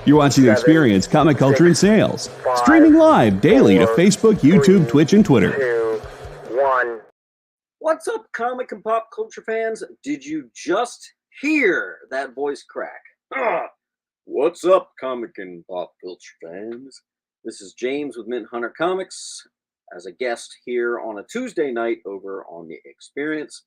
You're watching Experience Comic Culture and Sales. Streaming live daily to Facebook, YouTube, Twitch, and Twitter. 2, 1. What's up, comic and pop culture fans? Did you just hear that voice crack? What's up, comic and pop culture fans? This is James with Mint Hunter Comics as a guest here on a Tuesday night over on the Experience.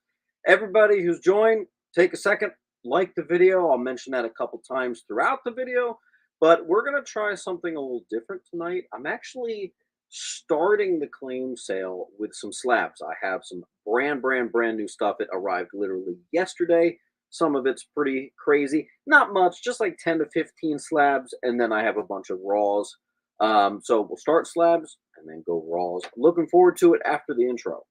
Everybody who's joined, take a second, like the video. I'll mention that a couple times throughout the video, but we're going to try something a little different tonight. I'm actually starting the claim sale with some slabs. I have some brand new stuff. It arrived literally yesterday. Some of it's pretty crazy. Not much, just like 10 to 15 slabs, and then I have a bunch of raws. So we'll start slabs and then go raws. Looking forward to it after the intro.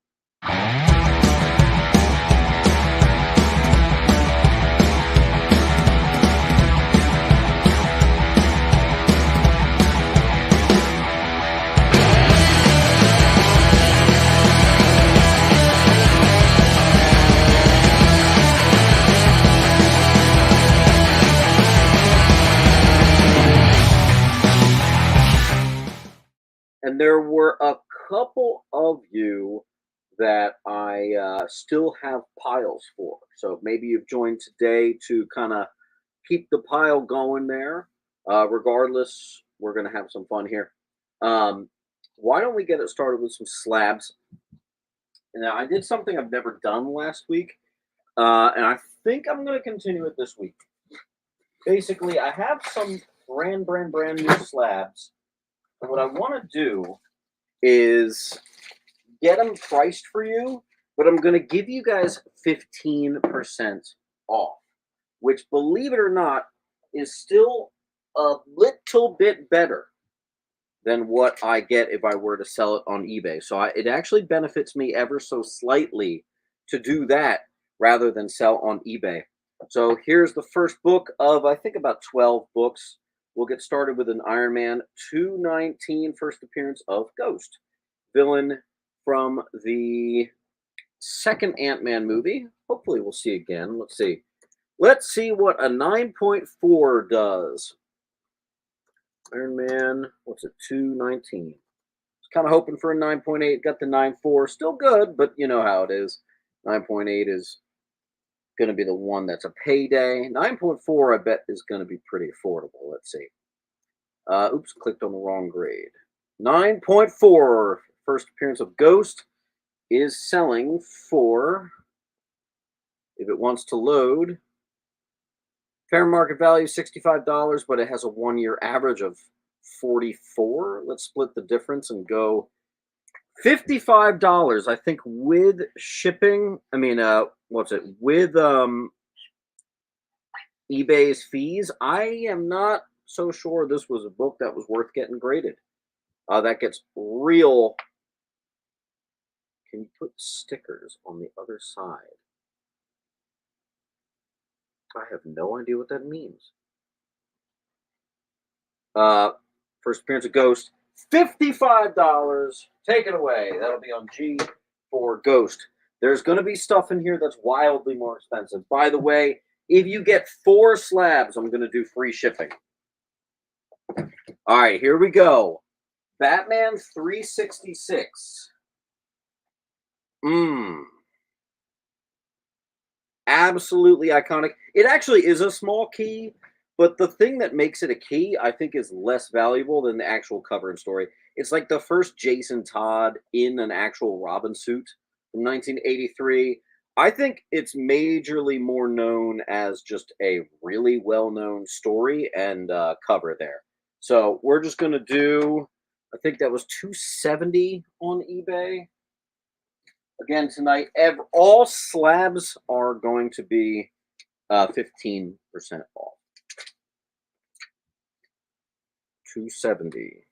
And there were a couple of you that I still have piles for. So maybe you've joined today to kind of keep the pile going there. Regardless, we're going to have some fun here. Why don't we get it started with some slabs? Now, I did something I've never done last week, and I think I'm going to continue it this week. Basically, I have some brand new slabs. And what I want to do is get them priced for you, but I'm going to give you guys 15% off, which, believe it or not, is still a little bit better than what I get if I were to sell it on eBay. So it actually benefits me ever so slightly to do that rather than sell on eBay. So here's the first book of, I think, about 12 books. We'll get started with an Iron Man 219 first appearance of Ghost, villain from the second Ant-Man movie. Hopefully we'll see again. Let's see. Let's see what a 9.4 does. Iron Man, what's it, 219. I was kind of hoping for a 9.8. Got the 9.4. Still good, but you know how it is. 9.8 is going to be the one that's a payday. 9.4, I bet, is going to be pretty affordable. Let's see. Oops, clicked on the wrong grade. 9.4, first appearance of Ghost, is selling for, if it wants to load, fair market value $65, but it has a 1-year average of 44. Let's split the difference and go $55, I think, with shipping. I mean, what's it? With eBay's fees. I am not so sure this was a book that was worth getting graded. That gets real. Can you put stickers on the other side? I have no idea what that means. First appearance of Ghost. $55. Take it away. That'll be on G for Ghost. There's going to be stuff in here that's wildly more expensive. By the way, if you get 4 slabs, I'm going to do free shipping. All right, here we go. Batman 366. Absolutely iconic. It actually is a small key. But the thing that makes it a key, I think, is less valuable than the actual cover and story. It's like the first Jason Todd in an actual Robin suit from 1983. I think it's majorly more known as just a really well-known story and cover there. So we're just going to do, I think that was $270 on eBay. Again, tonight, all slabs are going to be 15% off. $270.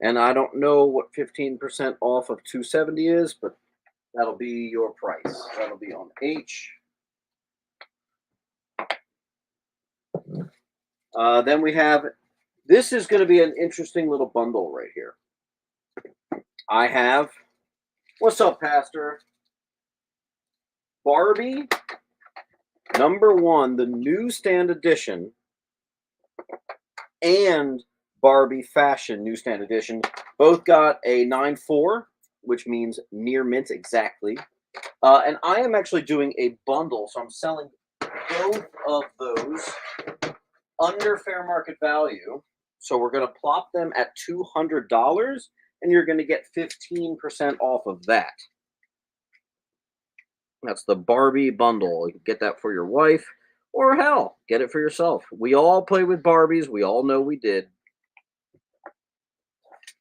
And I don't know what 15% off of $270 is, but that'll be your price. That'll be on H. Then we have, this is going to be an interesting little bundle right here. I have, what's up, Pastor? Barbie #1, the newsstand edition, and Barbie Fashion newsstand edition. Both got a 9.4, which means near mint exactly. And I am actually doing a bundle, so I'm selling both of those under fair market value. So we're going to plop them at $200, and you're going to get 15% off of that. That's the Barbie bundle. You can get that for your wife, or hell, get it for yourself. We all play with Barbies. We all know we did.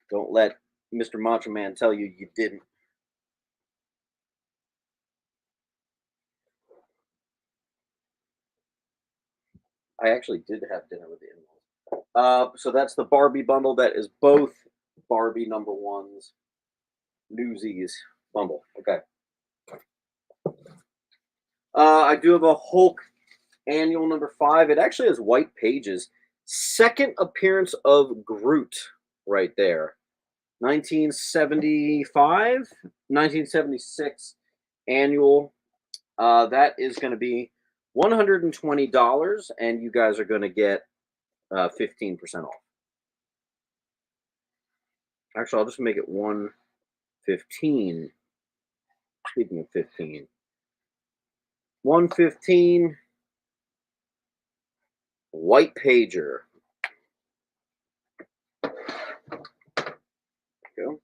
Don't let Mr. Macho Man tell you you didn't. I actually did have dinner with the in-laws. So that's the Barbie bundle. That is both Barbie #1's Newsies bundle. Okay. I do have a Hulk annual #5. It actually has white pages. Second appearance of Groot right there. 1975, 1976 annual. That is going to be $120, and you guys are going to get 15% off. Actually, I'll just make it 115. Speaking of 15, 115 white pager. Go.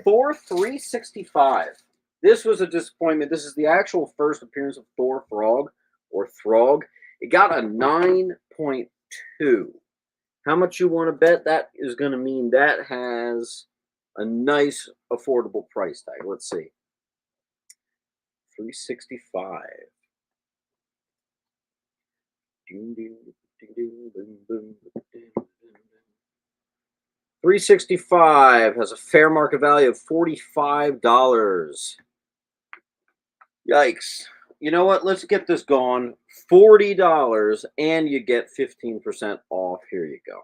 Thor 365. This was a disappointment. This is the actual first appearance of Thor Frog or Throg. It got a 9.2. How much you want to bet? That is going to mean that has a nice affordable price tag. Let's see. 365. 365 has a fair market value of $45. Yikes. You know what? Let's get this going. $40, and you get 15% off. Here you go.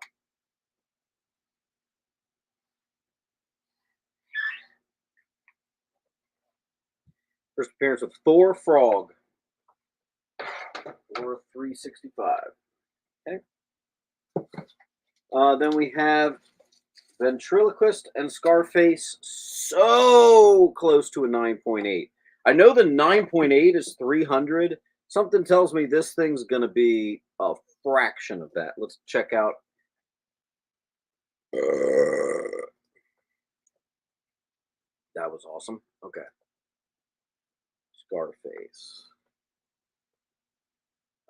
First appearance of Thor Frog. Thor 365. Okay. Then we have Ventriloquist and Scarface. So close to a 9.8. I know the 9.8 is 300. Something tells me this thing's going to be a fraction of that. Let's check out. That was awesome. Okay. Scarface.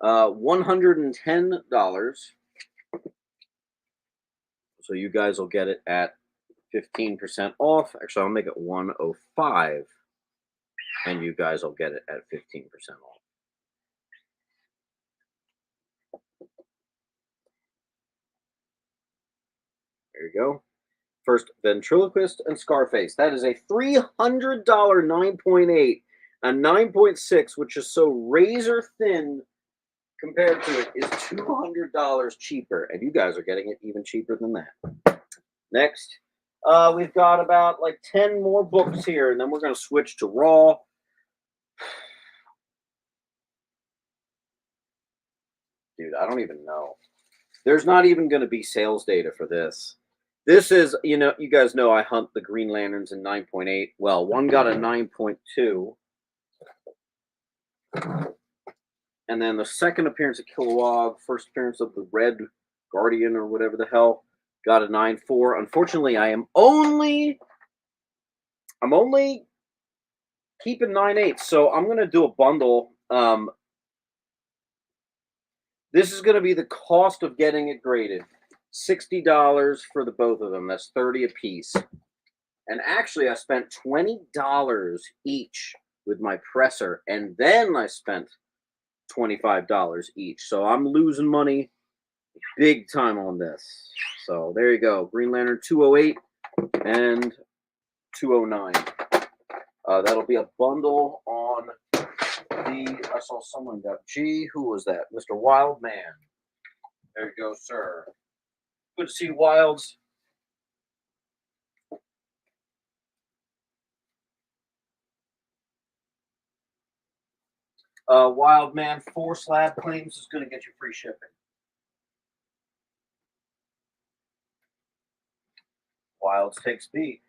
$110. So you guys will get it at 15% off. Actually, I'll make it 105, and you guys will get it at 15% off. There you go. First, Ventriloquist and Scarface. That is a $300 9.8. A 9.6, which is so razor thin compared to it, is $200 cheaper, and you guys are getting it even cheaper than that. Next, we've got about like 10 more books here, and then we're going to switch to Raw. Dude, I don't even know. There's not even going to be sales data for this. This is, you guys know I hunt the Green Lanterns in 9.8. Well, one got a 9.2. And then the second appearance of Kilowog, first appearance of the Red Guardian or whatever the hell, got a 9.4. Unfortunately, I'm only keeping 9.8. So I'm going to do a bundle. This is going to be the cost of getting it graded. $60 for the both of them. That's $30 a piece. And actually, I spent $20 each with my presser, and then I spent $25 each. So I'm losing money big time on this. So there you go. Green Lantern 208 and 209. That'll be a bundle on I saw someone got G. Who was that? Mr. Wildman. There you go, sir. Good to see Wilds. Wild Man 4 slab claims is going to get you free shipping. Wilds takes B.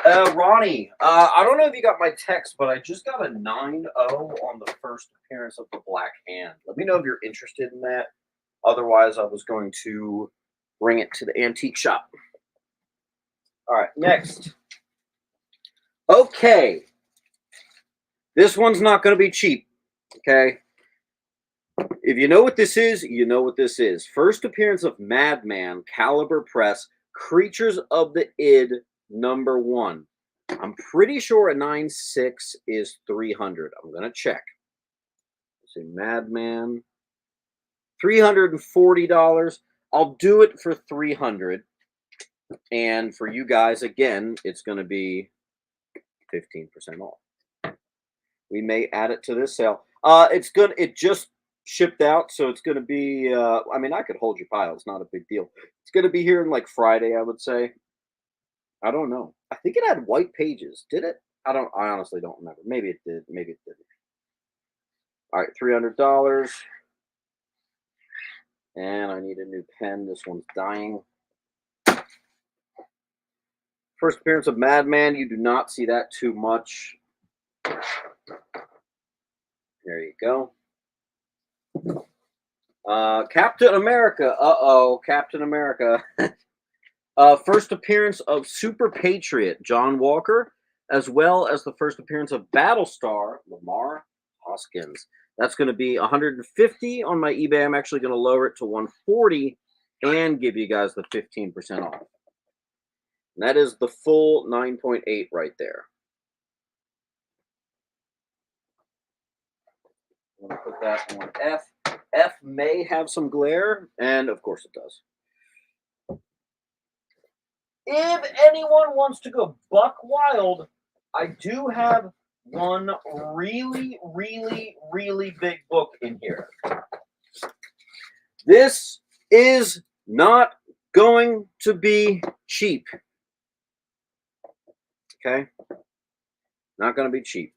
Ronnie, I don't know if you got my text, but I just got a 9-0 on the first appearance of the Black Hand. Let me know if you're interested in that. Otherwise, I was going to bring it to the antique shop. All right, next. Okay. This one's not going to be cheap, okay? If you know what this is, you know what this is. First appearance of Madman, Caliber Press, Creatures of the Id, #1. I'm pretty sure a 9.6 is 300. I'm going to check. Let's see, Madman. $340. I'll do it for 300. And for you guys, again, it's going to be 15% off. We may add it to this sale. It's good. It just shipped out, so it's going to be. I mean, I could hold your pile. It's not a big deal. It's going to be here in like Friday, I would say. I don't know. I think it had white pages. Did it? I honestly don't remember. Maybe it did. Maybe it didn't. All right, $300. And I need a new pen. This one's dying. First appearance of Madman. You do not see that too much. There you go. Captain America. Uh-oh, Captain America. First appearance of Super Patriot, John Walker, as well as the first appearance of Battlestar, Lamar Hoskins. That's going to be $150 on my eBay. I'm actually going to lower it to $140 and give you guys the 15% off. And that is the full 9.8 right there. I'm going to put that on F. F may have some glare, and of course it does. If anyone wants to go buck wild, I do have one really, really, really big book in here. This is not going to be cheap. Okay? Not going to be cheap.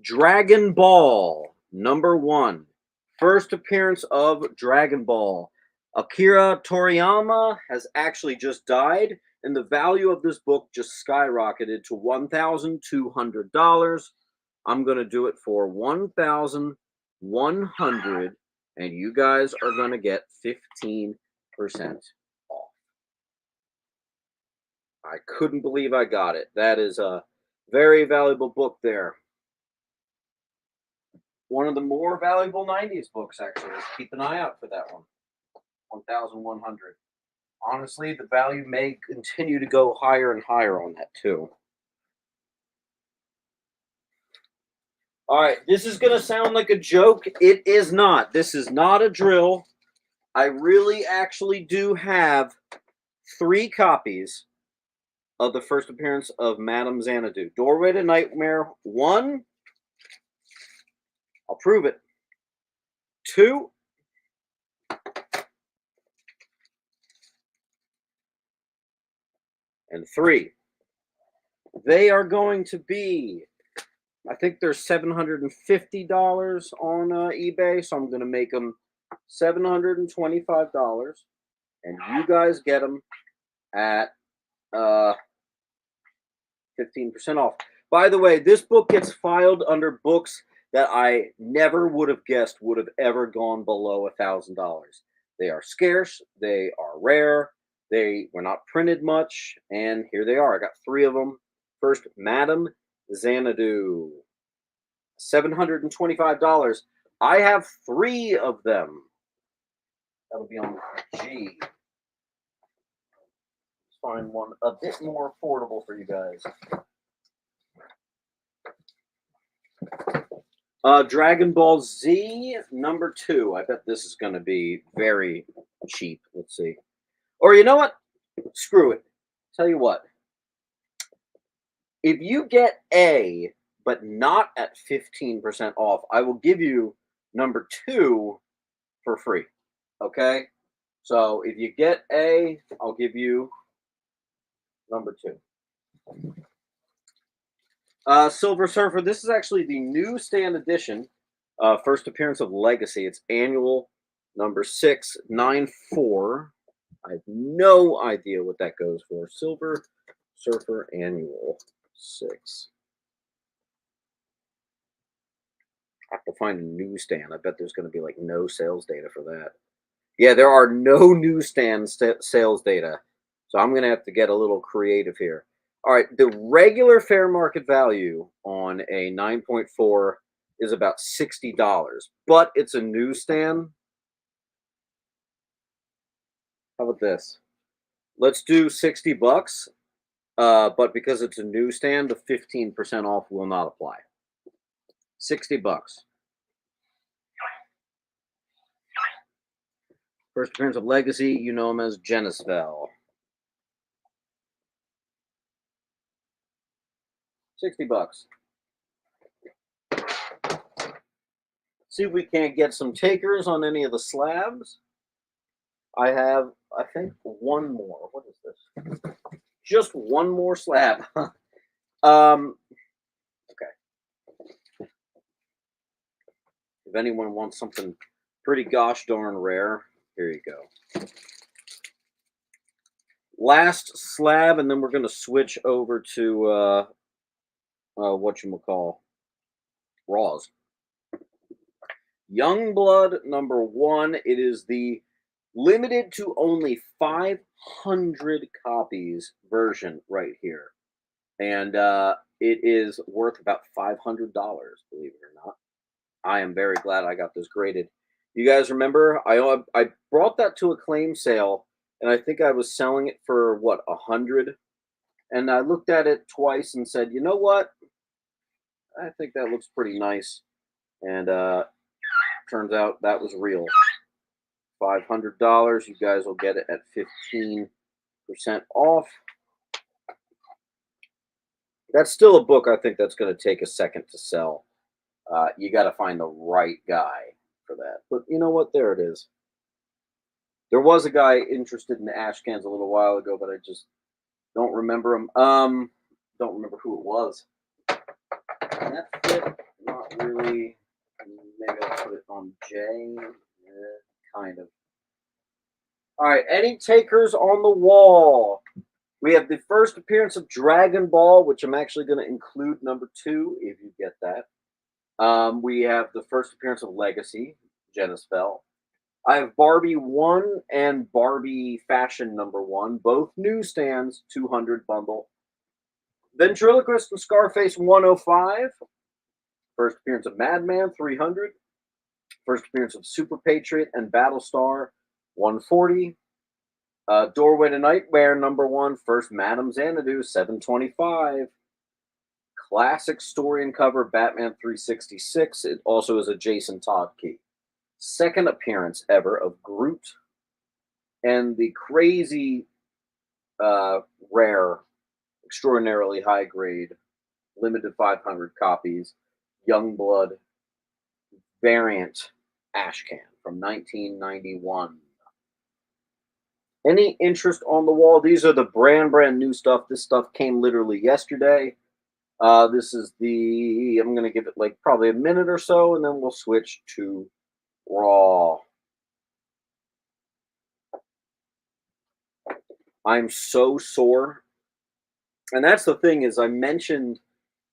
Dragon Ball, #1. First appearance of Dragon Ball. Akira Toriyama has actually just died, and the value of this book just skyrocketed to $1,200. I'm going to do it for $1,100, and you guys are going to get 15% off. I couldn't believe I got it. That is a very valuable book there. One of the more valuable 90s books, actually. Keep an eye out for that one. 1,100. Honestly, the value may continue to go higher and higher on that, too. All right, this is going to sound like a joke. It is not. This is not a drill. I really actually do have 3 copies of the first appearance of Madame Xanadu. Doorway to Nightmare 1. I'll prove it. 2. And 3. They are going to be, I think they're $750 on eBay, so I'm going to make them $725, and you guys get them at 15% off. By the way, this book gets filed under books that I never would have guessed would have ever gone below $1,000. They are scarce. They are rare. They were not printed much, and here they are. I got 3 of them. First, Madame Xanadu, $725. I have 3 of them. That'll be on G. Let's find one a bit more affordable for you guys. Dragon Ball Z #2. I bet this is going to be very cheap. Let's see. Or you know what? Screw it. Tell you what. If you get A, but not at 15% off, I will give you #2 for free. Okay? So if you get A, I'll give you #2. Silver Surfer, this is actually the newsstand edition. First appearance of Legacy. It's annual number 694. I have no idea what that goes for. Silver Surfer Annual 6. I have to find a newsstand. I bet there's going to be like no sales data for that. Yeah, there are no newsstand sales data. So I'm going to have to get a little creative here. All right, the regular fair market value on a 9.4 is about $60, but it's a newsstand. How about this? Let's do $60, but because it's a newsstand, the 15% off will not apply. $60. First appearance of Legacy, you know him as Genisvel. $60. See if we can't get some takers on any of the slabs. I have, I think, one more. What is this? Just one more slab. Okay. If anyone wants something pretty gosh darn rare, here you go. Last slab, and then we're going to switch over to whatchamacall, Raws. Youngblood number 1. It is the limited to only 500 copies version right here. And it is worth about $500, believe it or not. I am very glad I got this graded. You guys remember, I brought that to a claim sale, and I think I was selling it for, what, 100? And I looked at it twice and said, you know what? I think that looks pretty nice. And turns out that was real. $500. You guys will get it at 15% off. That's still a book I think that's going to take a second to sell. You got to find the right guy for that. But you know what? There it is. There was a guy interested in the ash cans a little while ago, but I just don't remember him. Don't remember who it was. And that fit, not really. Maybe I'll put it on J. Kind of. All right, any takers on the wall? We have the first appearance of Dragon Ball, which I'm actually going to include number 2, if you get that. We have the first appearance of Legacy, Genisvel. I have Barbie 1 and Barbie Fashion number 1, both newsstands, 200 bundle. Ventriloquist and Scarface 105. First appearance of Madman 300. First appearance of Super Patriot and Battlestar 140. Doorway to Nightmare number 1. First Madame Xanadu 725. Classic story and cover Batman 366. It also is a Jason Todd key. Second appearance ever of Groot. And the crazy rare, extraordinarily high grade, limited 500 copies, Youngblood variant Ashcan from 1991. Any interest on the wall? These are the brand new stuff. This stuff came literally yesterday. This is the, I'm going to give it like probably a minute or so, and then we'll switch to Raw. I'm so sore. And that's the thing, is I mentioned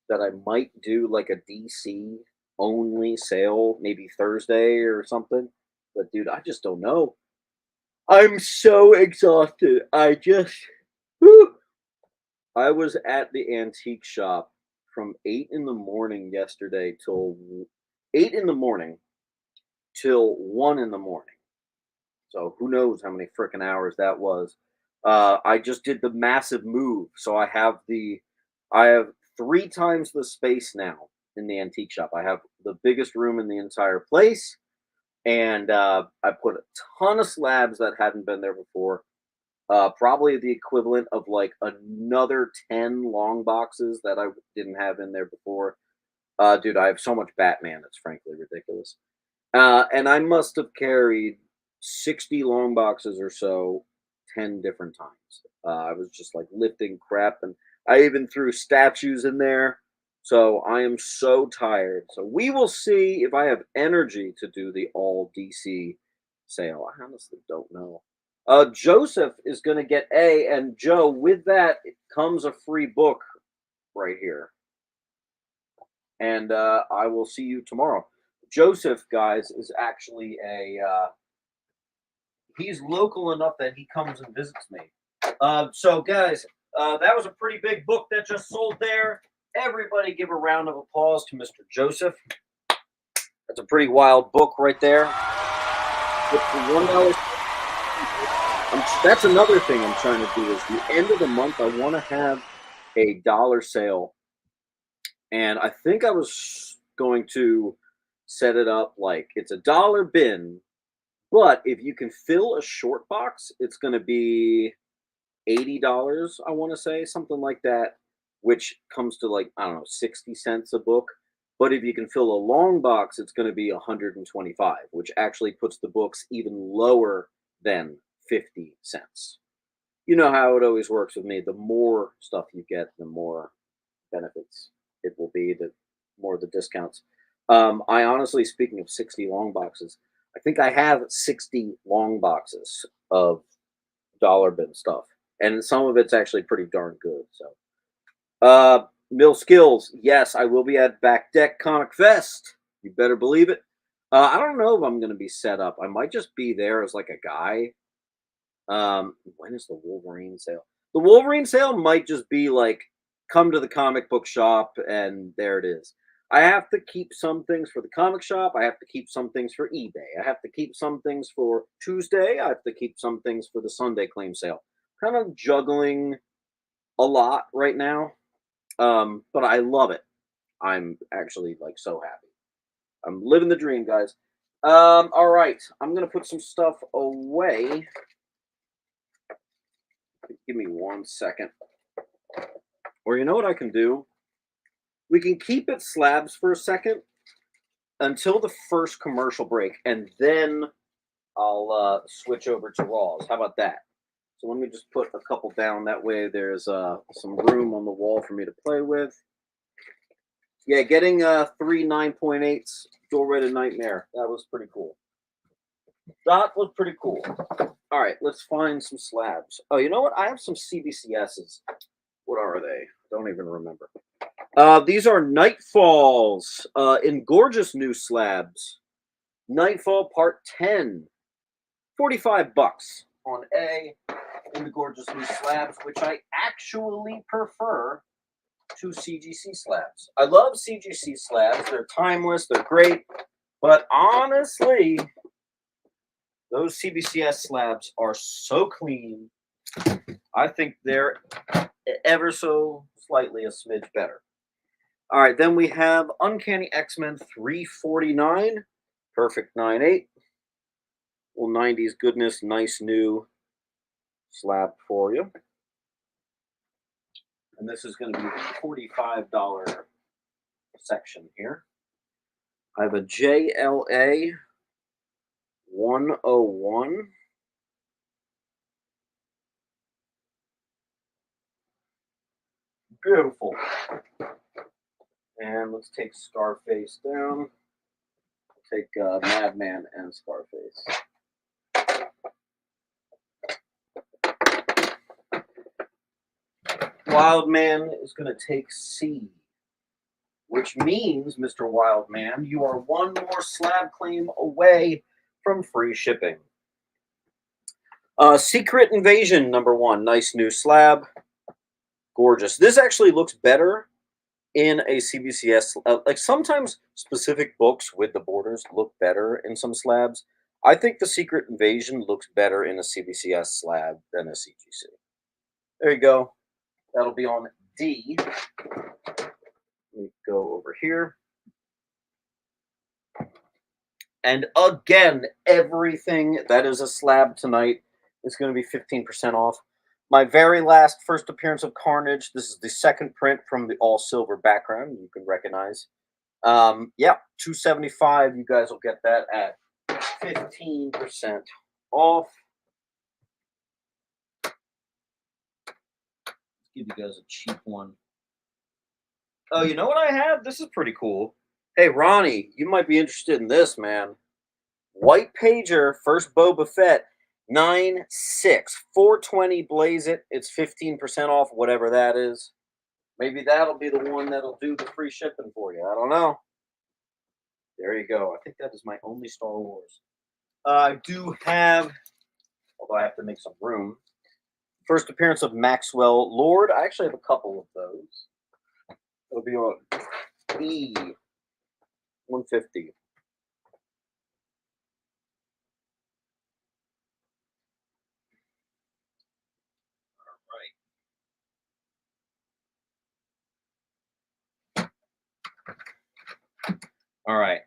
that I might do like a DC only sale, maybe Thursday or something. But dude, I just don't know. I'm so exhausted. I was at the antique shop from 8 in the morning yesterday till 8 in the morning till 1 in the morning. So who knows how many freaking hours that was. I just did the massive move. So I have 3 times the space now in the antique shop. I have the biggest room in the entire place. And I put a ton of slabs that hadn't been there before. Probably the equivalent of like another 10 long boxes that I didn't have in there before. Dude, I have so much Batman, it's frankly ridiculous. And I must have carried 60 long boxes or so 10 different times. I was just like lifting crap, and I even threw statues in there. So I am so tired. So we will see if I have energy to do the all DC sale. I honestly don't know. Joseph is going to get A, and Joe, with that it comes a free book right here. And I will see you tomorrow. Joseph, guys, is actually he's local enough that he comes and visits me. So, guys, that was a pretty big book that just sold there. Everybody give a round of applause to Mr. Joseph. That's a pretty wild book right there. But for $1, that's another thing I'm trying to do is the end of the month, I want to have a dollar sale. And I think I was going to set it up like it's a dollar bin, but if you can fill a short box, it's going to be $80, I want to say, something like that, which comes to like, I don't know, 60 cents a book. But if you can fill a long box, it's going to be 125, which actually puts the books even lower than 50 cents. You know how it always works with me. The more stuff you get, the more benefits it will be, the more the discounts. I honestly, speaking of 60 long boxes, I think I have 60 long boxes of dollar bin stuff, and some of it's actually pretty darn good. So, Mill Skills, yes, I will be at Back Deck Comic Fest. You better believe it. I don't know if I'm going to be set up. I might just be there as like a guy. When is the Wolverine sale? The Wolverine sale might just be like come to the comic book shop and there it is. I have to keep some things for the comic shop. I have to keep some things for eBay. I have to keep some things for Tuesday. I have to keep some things for the Sunday claim sale. Kind of juggling a lot right now. But I love it. I'm actually like so happy. I'm living the dream, guys. All right. I'm gonna put some stuff away. Give me 1 second. Or you know what I can do? We can keep it slabs for a second until the first commercial break, and then I'll switch over to raws. How about that? So let me just put a couple down. That way there's some room on the wall for me to play with. Yeah, getting 3 9.8s door-rated nightmare. That was pretty cool. That was pretty cool. All right, let's find some slabs. Oh, you know what? I have some CBCSs. What are they? Don't even remember. These are Nightfalls in gorgeous new slabs. Nightfall Part 10. $45 on A in the gorgeous new slabs, which I actually prefer to CGC slabs. I love CGC slabs. They're timeless. They're great. But honestly, those CBCS slabs are so clean. I think they're ever so slightly a smidge better. All right, then we have Uncanny X-Men 349, perfect 9.8. Well, 90s goodness, nice new slab for you. And this is going to be the $45 section here. I have a JLA 101. Beautiful. And let's take Scarface down. Take Madman and Scarface. Wildman is going to take C, which means, Mr. Wildman, you are one more slab claim away from free shipping. Secret Invasion #1, nice new slab. Gorgeous. This actually looks better in a CBCS. Like sometimes specific books with the borders look better in some slabs. I think the Secret Invasion looks better in a CBCS slab than a CGC. There you go. That'll be on D. Let me go over here. And again, everything that is a slab tonight is going to be 15% off. My very last first appearance of Carnage. This is the second print from the all silver background. You can recognize. Yeah, $275. You guys will get that at 15% off. Give you guys a cheap one. Oh, you know what I have? This is pretty cool. Hey, Ronnie, you might be interested in this, man. White Pager, first Boba Fett, 9.6, 420 blaze it. It's 15% off, whatever that is. Maybe that'll be the one that'll do the free shipping for you. I don't know. There you go. I think that is my only Star Wars. I do have, although I have to make some room. First appearance of Maxwell Lord. I actually have a couple of those. It'll be on E 150. All right.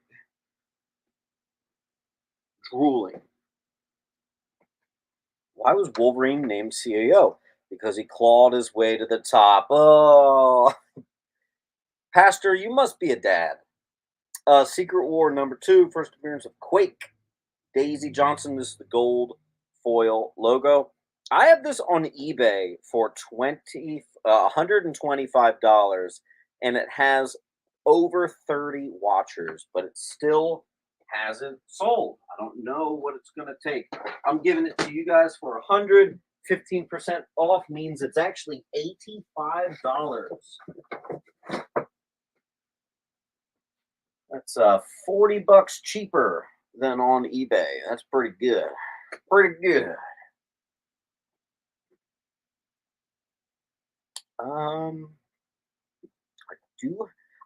Drooling. Why was Wolverine named CAO? Because he clawed his way to the top. Oh, Pastor, you must be a dad. Secret War #2, first appearance of Quake. Daisy Johnson. This is the gold foil logo. I have this on eBay for $125, and it has over 30 watchers, but it still hasn't sold. I don't know what it's going to take. I'm giving it to you guys for 100. 15% off means it's actually $85. That's $40 cheaper than on eBay. That's pretty good. Pretty good.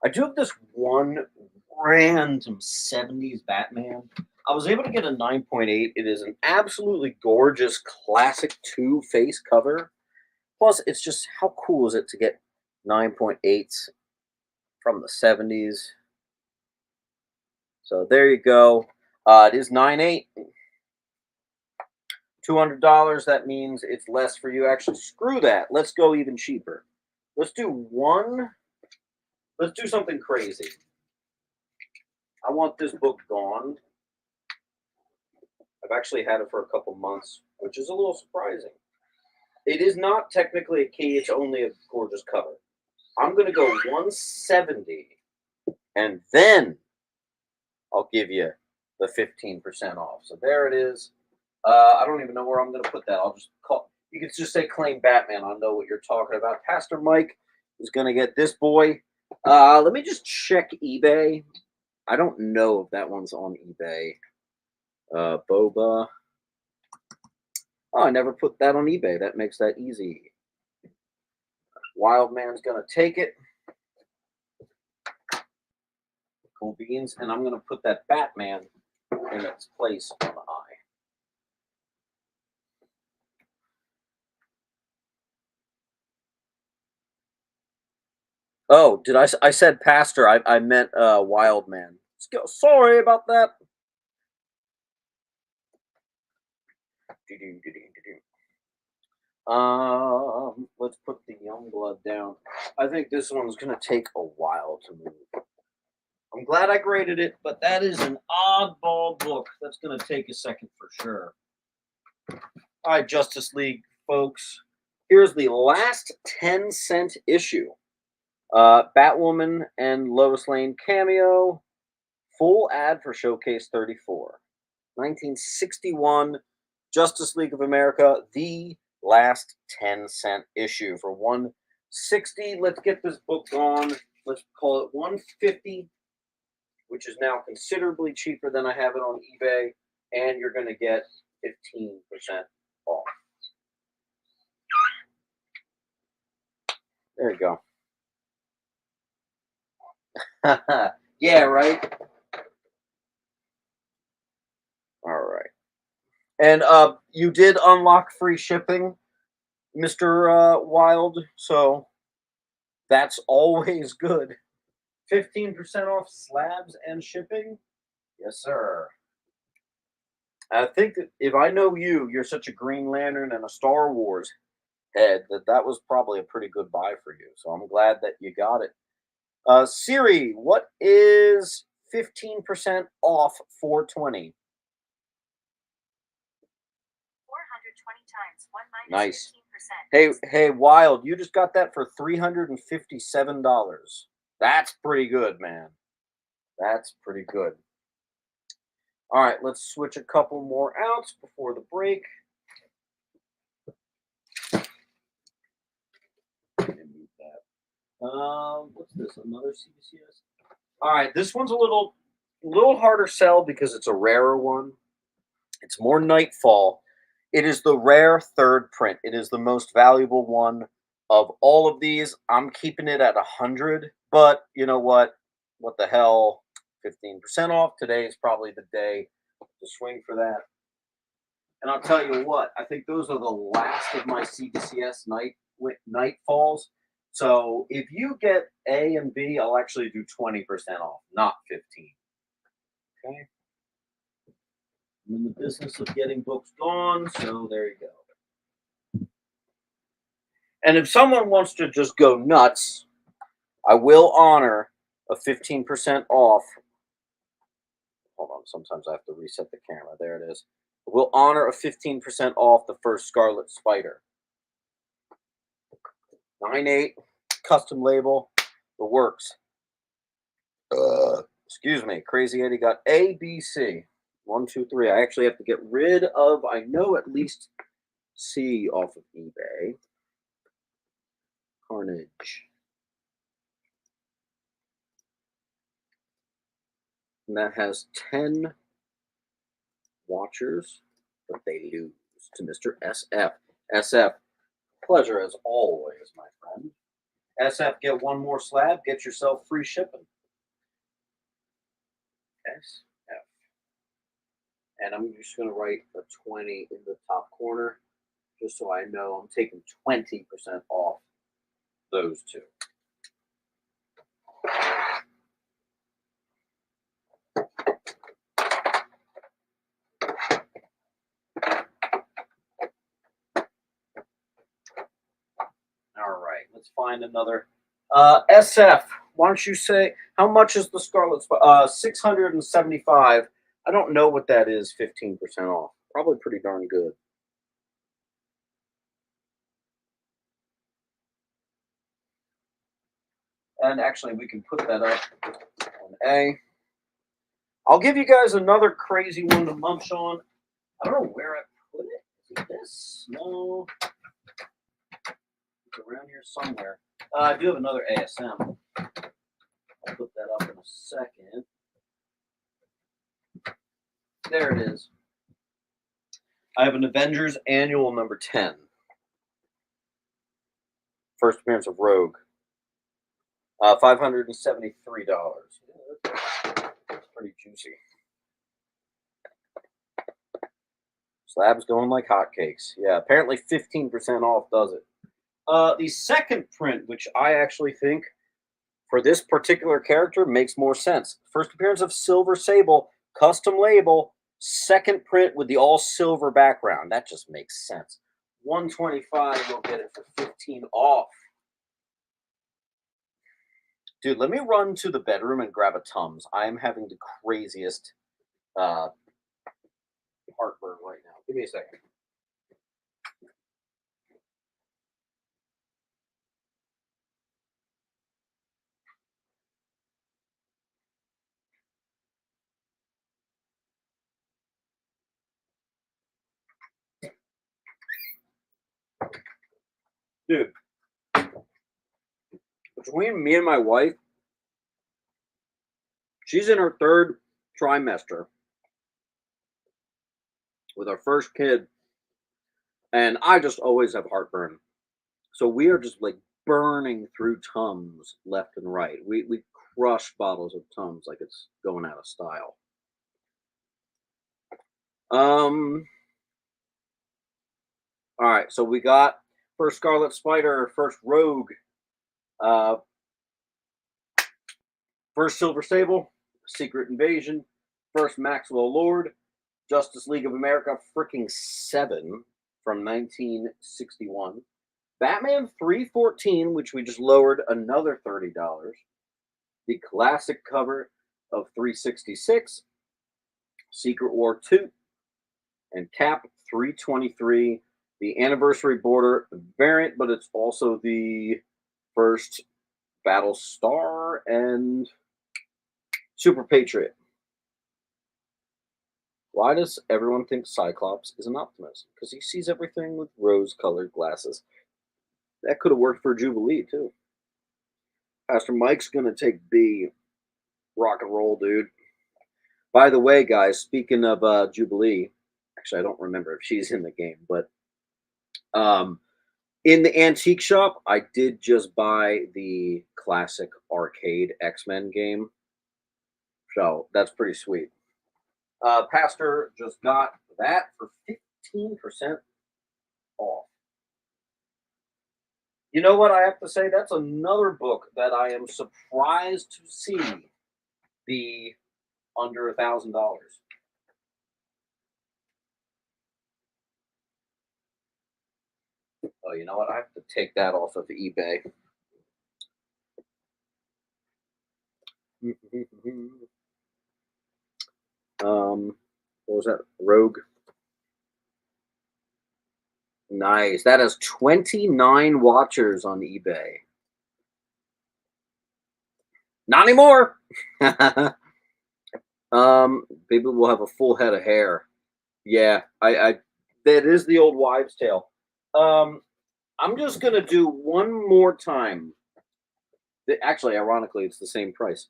I do have this one random 70s Batman. I was able to get a 9.8. It is an absolutely gorgeous classic two-face cover. Plus, it's just how cool is it to get 9.8s from the 70s? So there you go. It is 9.8. $200. That means it's less for you. Actually, screw that. Let's go even cheaper. Let's do one. Let's do something crazy. I want this book gone. I've actually had it for a couple months, which is a little surprising. It is not technically a key, it's only a gorgeous cover. I'm going to go 170, and then I'll give you the 15% off. So there it is. I don't even know where I'm going to put that. I'll just call. You can just say claim Batman. I know what you're talking about. Pastor Mike is going to get this boy. Let me just check eBay. I don't know if that one's on eBay. Boba. Oh, I never put that on eBay. That makes that easy. Wild Man's going to take it. Cool beans. And I'm going to put that Batman in its place on the eye. Oh, did I said pastor. I meant wild man. Sorry about that. Let's put the young blood down. I think this one's gonna take a while to move. I'm glad I graded it, but that is an oddball book. That's gonna take a second for sure. All right, Justice League folks. Here's the last 10-cent issue. Batwoman and Lois Lane cameo. Full ad for Showcase 34. 1961, Justice League of America, the last 10-cent issue for 160. Let's get this book on. Let's call it 150, which is now considerably cheaper than I have it on eBay, and you're going to get 15% off. There you go. Yeah, right. All right. And you did unlock free shipping, Mr. Wild, so that's always good. 15% off slabs and shipping? Yes, sir. I think that if I know you, you're such a Green Lantern and a Star Wars head that was probably a pretty good buy for you. So I'm glad that you got it. Siri, what is 15% off 420? 420 times 1 minus Nice. 15%. Hey, Wild, you just got that for $357. That's pretty good, man. That's pretty good. All right, let's switch a couple more out before the break. What's this? Another CBCS? All right, this one's a little harder sell because it's a rarer one. It's more Nightfall. It is the rare third print. It is the most valuable one of all of these. I'm keeping it at 100, but you know what? What the hell? 15% off. Today is probably the day to swing for that. And I'll tell you what, I think those are the last of my CBCS Nightfalls. So if you get A and B, I'll actually do 20% off, not 15. Okay. I'm in the business of getting books gone, so there you go. And if someone wants to just go nuts, I will honor a 15% off. Hold on, sometimes I have to reset the camera. There it is. We'll honor a 15% off the first Scarlet Spider. 9.8, custom label, the works. Excuse me, Crazy Eddie got A, B, C. 1, 2, 3. I actually have to get rid of, I know at least C off of eBay. Carnage. And that has 10 watchers, but they lose to Mr. SF. SF, pleasure as always, my friend. SF, get one more slab, get yourself free shipping. SF. And I'm just going to write a 20 in the top corner, just so I know I'm taking 20% off those two. All right, let's find another. SF, why don't you say, how much is the Scarlet Spider? 675. I don't know what that is, 15% off. Probably pretty darn good. And actually, we can put that up on A. I'll give you guys another crazy one to munch on. I don't know where I put it. Is it this? No. It's around here somewhere. I do have another ASM. I'll put that up in a second. There it is. I have an Avengers Annual number 10. First appearance of Rogue. $573. That's pretty juicy. Slabs going like hotcakes. Yeah, apparently 15% off does it. The second print, which I actually think for this particular character makes more sense. First appearance of Silver Sable, custom label, second print with the all silver background. That just makes sense. 125, you'll get it for 15 off. Dude, let me run to the bedroom and grab a Tums. I am having the craziest heartburn right now. Give me a second. Dude, between me and my wife, she's in her third trimester with our first kid, and I just always have heartburn. So we are just like burning through Tums left and right. We crush bottles of Tums like it's going out of style. All right, so we got first Scarlet Spider, first Rogue, first Silver Sable, Secret Invasion, first Maxwell Lord, Justice League of America freaking 7 from 1961, Batman 314, which we just lowered another $30, the classic cover of 366, Secret War 2, and Cap 323, the anniversary border variant, but it's also the first Battlestar, and Super Patriot. Why does everyone think Cyclops is an Optimus? Because he sees everything with rose-colored glasses. That could have worked for Jubilee, too. Pastor Mike's going to take B. Rock and roll, dude. By the way, guys, speaking of Jubilee, actually, I don't remember if she's in the game, but in the antique shop, I did just buy the classic arcade X-Men game. So that's pretty sweet. Pastor just got that for 15% off. You know what I have to say? That's another book that I am surprised to see be under $1,000. Oh, you know what? I have to take that off of eBay. What was that? Rogue. Nice. That has 29 watchers on eBay. Not anymore. People will have a full head of hair. Yeah, I that is the old wives' tale. I'm just gonna do one more time. Actually, ironically, it's the same price.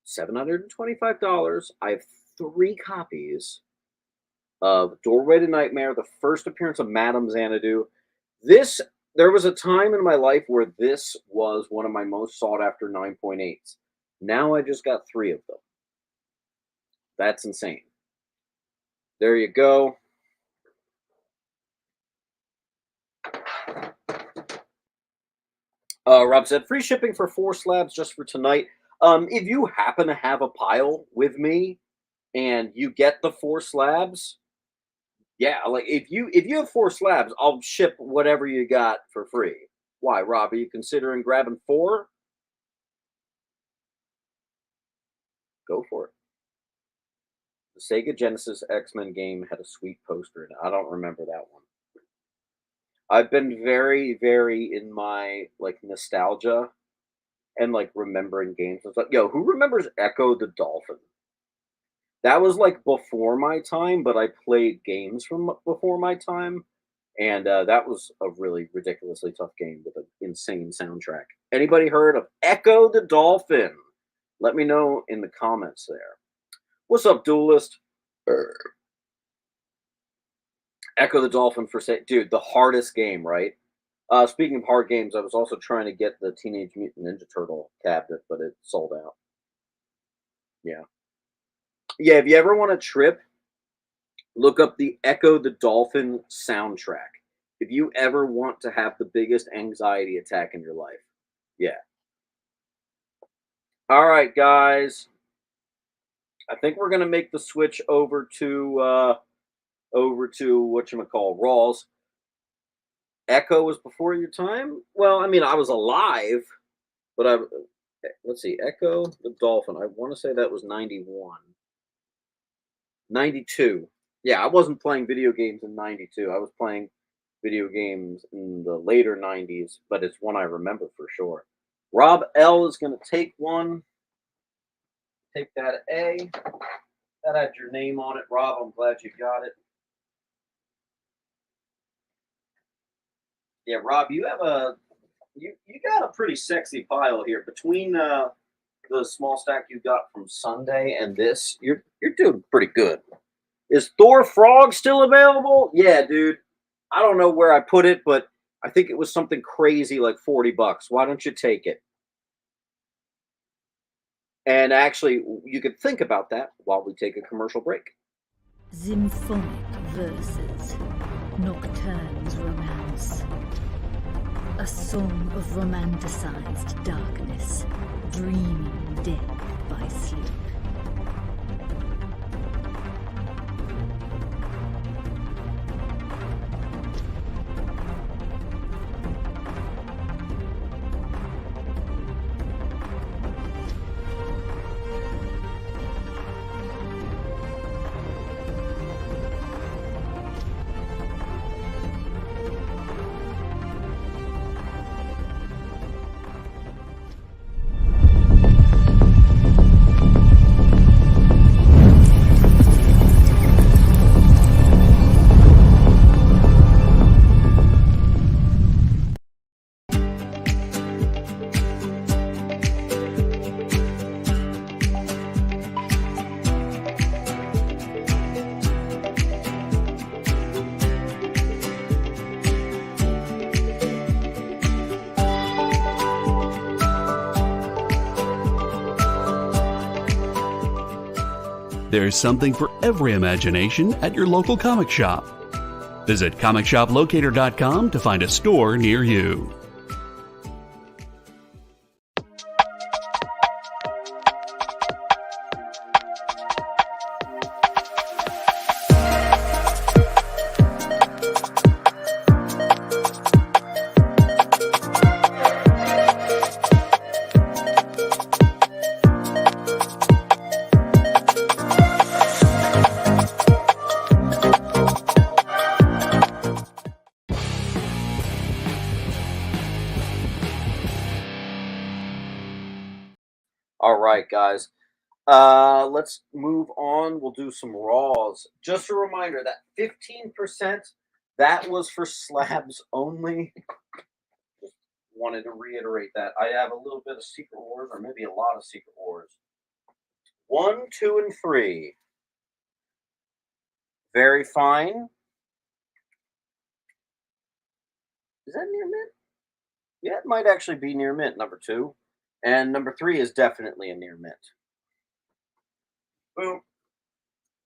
$725. I have 3 copies of Doorway to Nightmare, the first appearance of Madame Xanadu. There was a time in my life where this was one of my most sought after 9.8s. Now I just got 3 of them. That's insane. There you go. Rob said, free shipping for 4 slabs just for tonight. If you happen to have a pile with me and you get the 4 slabs, yeah, like if you have 4 slabs, I'll ship whatever you got for free. Why, Rob? Are you considering grabbing 4? Go for it. The Sega Genesis X-Men game had a sweet poster in it. I don't remember that one. I've been very, very in my like nostalgia and like remembering games. It's like, yo, who remembers Echo the Dolphin? That was like before my time, but I played games from before my time, and that was a really ridiculously tough game with an insane soundtrack. Anybody heard of Echo the Dolphin? Let me know in the comments there. What's up, Duelist? Echo the Dolphin for say, dude, the hardest game, right? Speaking of hard games, I was also trying to get the Teenage Mutant Ninja Turtle cabinet, but it sold out. Yeah. Yeah, if you ever want a trip, look up the Echo the Dolphin soundtrack. If you ever want to have the biggest anxiety attack in your life. Yeah. All right, guys. I think we're going to make the switch over to whatchamacall, Rawls. Echo was before your time? Well, I mean, I was alive, but let's see, Echo the Dolphin. I want to say that was 91. 92. Yeah, I wasn't playing video games in 92. I was playing video games in the later 90s, but it's one I remember for sure. Rob L is going to take one. Take that A. That had your name on it, Rob. I'm glad you got it. Yeah, Rob, you have you got a pretty sexy pile here between the small stack you got from Sunday and this. You're doing pretty good. Is Thor Frog still available? Yeah, dude. I don't know where I put it, but I think it was something crazy like $40. Why don't you take it? And actually, you could think about that while we take a commercial break. Symphonic verses, Nocturne's romance. A song of romanticized darkness, dreaming dead by sleep. There's something for every imagination at your local comic shop. Visit comicshoplocator.com to find a store near you. All right, guys. Let's move on. We'll do some raws. Just a reminder that 15%, that was for slabs only. Just wanted to reiterate that. I have a little bit of Secret Wars, or maybe a lot of Secret Wars. 1, 2, and 3. Very fine. Is that near mint? Yeah, it might actually be near mint, number 2. And number 3 is definitely a near mint. Boom.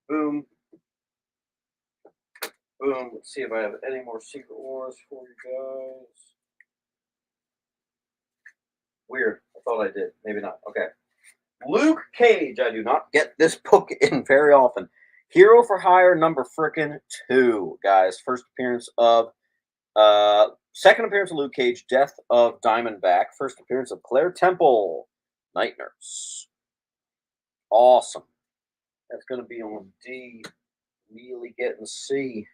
Boom. Boom. Let's see if I have any more Secret Wars for you guys. Weird. I thought I did. Maybe not. Okay. Luke Cage. I do not get this book in very often. Hero for Hire number frickin' 2, guys. Second appearance of Luke Cage, Death of Diamondback. First appearance of Claire Temple, Night Nurse. Awesome. That's going to be on D. Really getting C.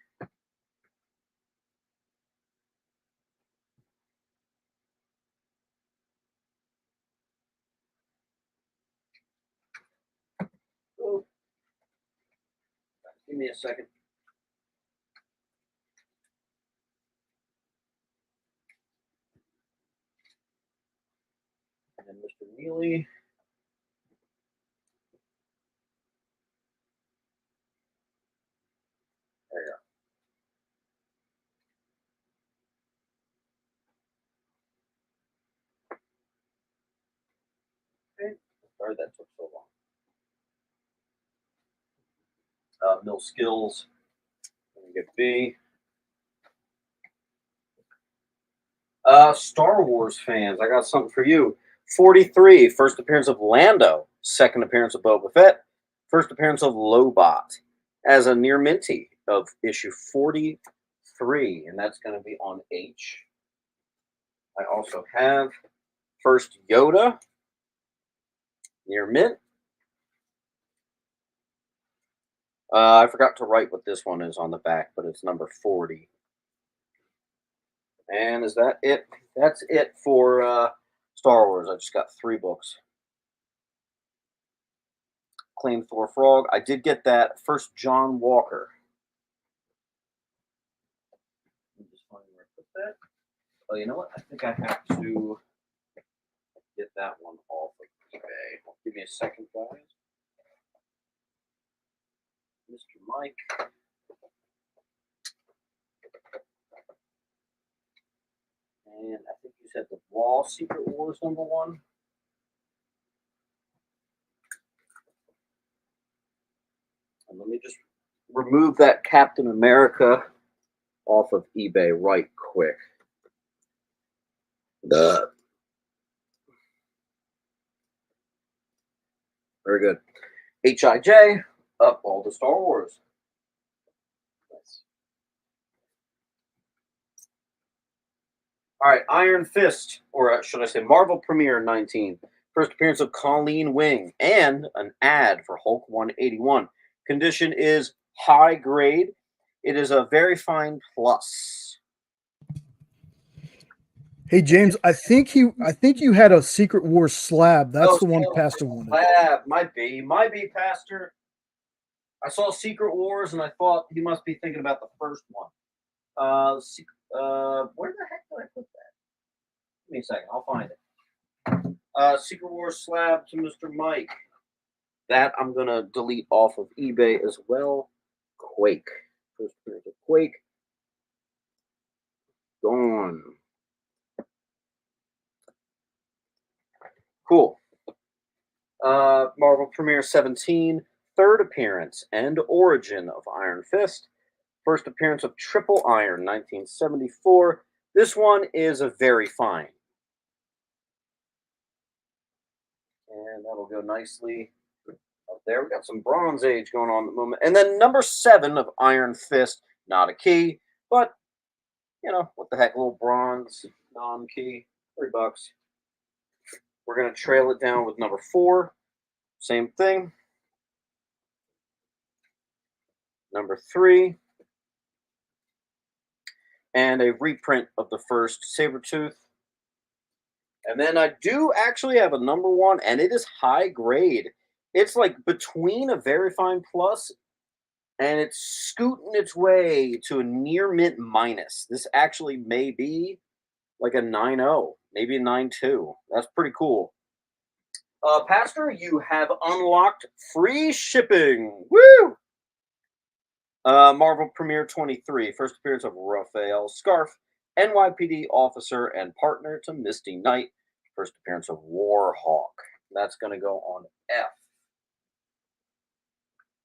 Oh. Give me a second. And then Mr. Neely. There you go. Okay. Sorry that took so long. Mill Skills. Let me get B. Star Wars fans, I got something for you. 43, first appearance of Lando. Second appearance of Boba Fett. First appearance of Lobot as a near minty of issue 43, and that's going to be on H. I also have first Yoda near mint. I forgot to write what this one is on the back, but it's number 40. And is that it? That's it for Star Wars. I just got 3 books. Claim Thor Frog. I did get that first John Walker. Let me just find where I put that. Oh, you know what? I think I have to get that one off of eBay. Give me a second, guys. Mr. Mike. And I think you said the Raw Secret Wars number 1. And let me just remove that Captain America off of eBay right quick. Very good. HIJ, up all the Star Wars. Nice. All right, Iron Fist, or should I say Marvel Premiere 19. First appearance of Colleen Wing and an ad for Hulk 181. Condition is high grade. It is a very fine plus. Hey James, I think you had a Secret Wars slab. That's the one Pastor wanted. Slab might be Pastor. I saw Secret Wars and I thought he must be thinking about the first one. Where the heck did I put that? Give me a second, I'll find it. Secret Wars slab to Mr. Mike. That I'm gonna delete off of eBay as well. Quake. First appearance of Quake. Gone. Cool. Marvel Premiere 17. third appearance and origin of Iron Fist. First appearance of Triple Iron, 1974. This one is a very fine. And that'll go nicely up there. We got some Bronze Age going on at the moment. And then number 7 of Iron Fist, not a key, but, you know, what the heck, a little bronze, non-key, $3. We're going to trail it down with number 4. Same thing. Number 3. And a reprint of the first Sabretooth. And then I do actually have a number 1, and it is high grade. It's like between a very fine plus, and it's scooting its way to a near mint minus. This actually may be like a 9.0, maybe a 9.2. That's pretty cool. Pastor, you have unlocked free shipping. Woo! Marvel Premiere 23, first appearance of Raphael Scarf, NYPD officer and partner to Misty Knight, first appearance of Warhawk. That's going to go on F.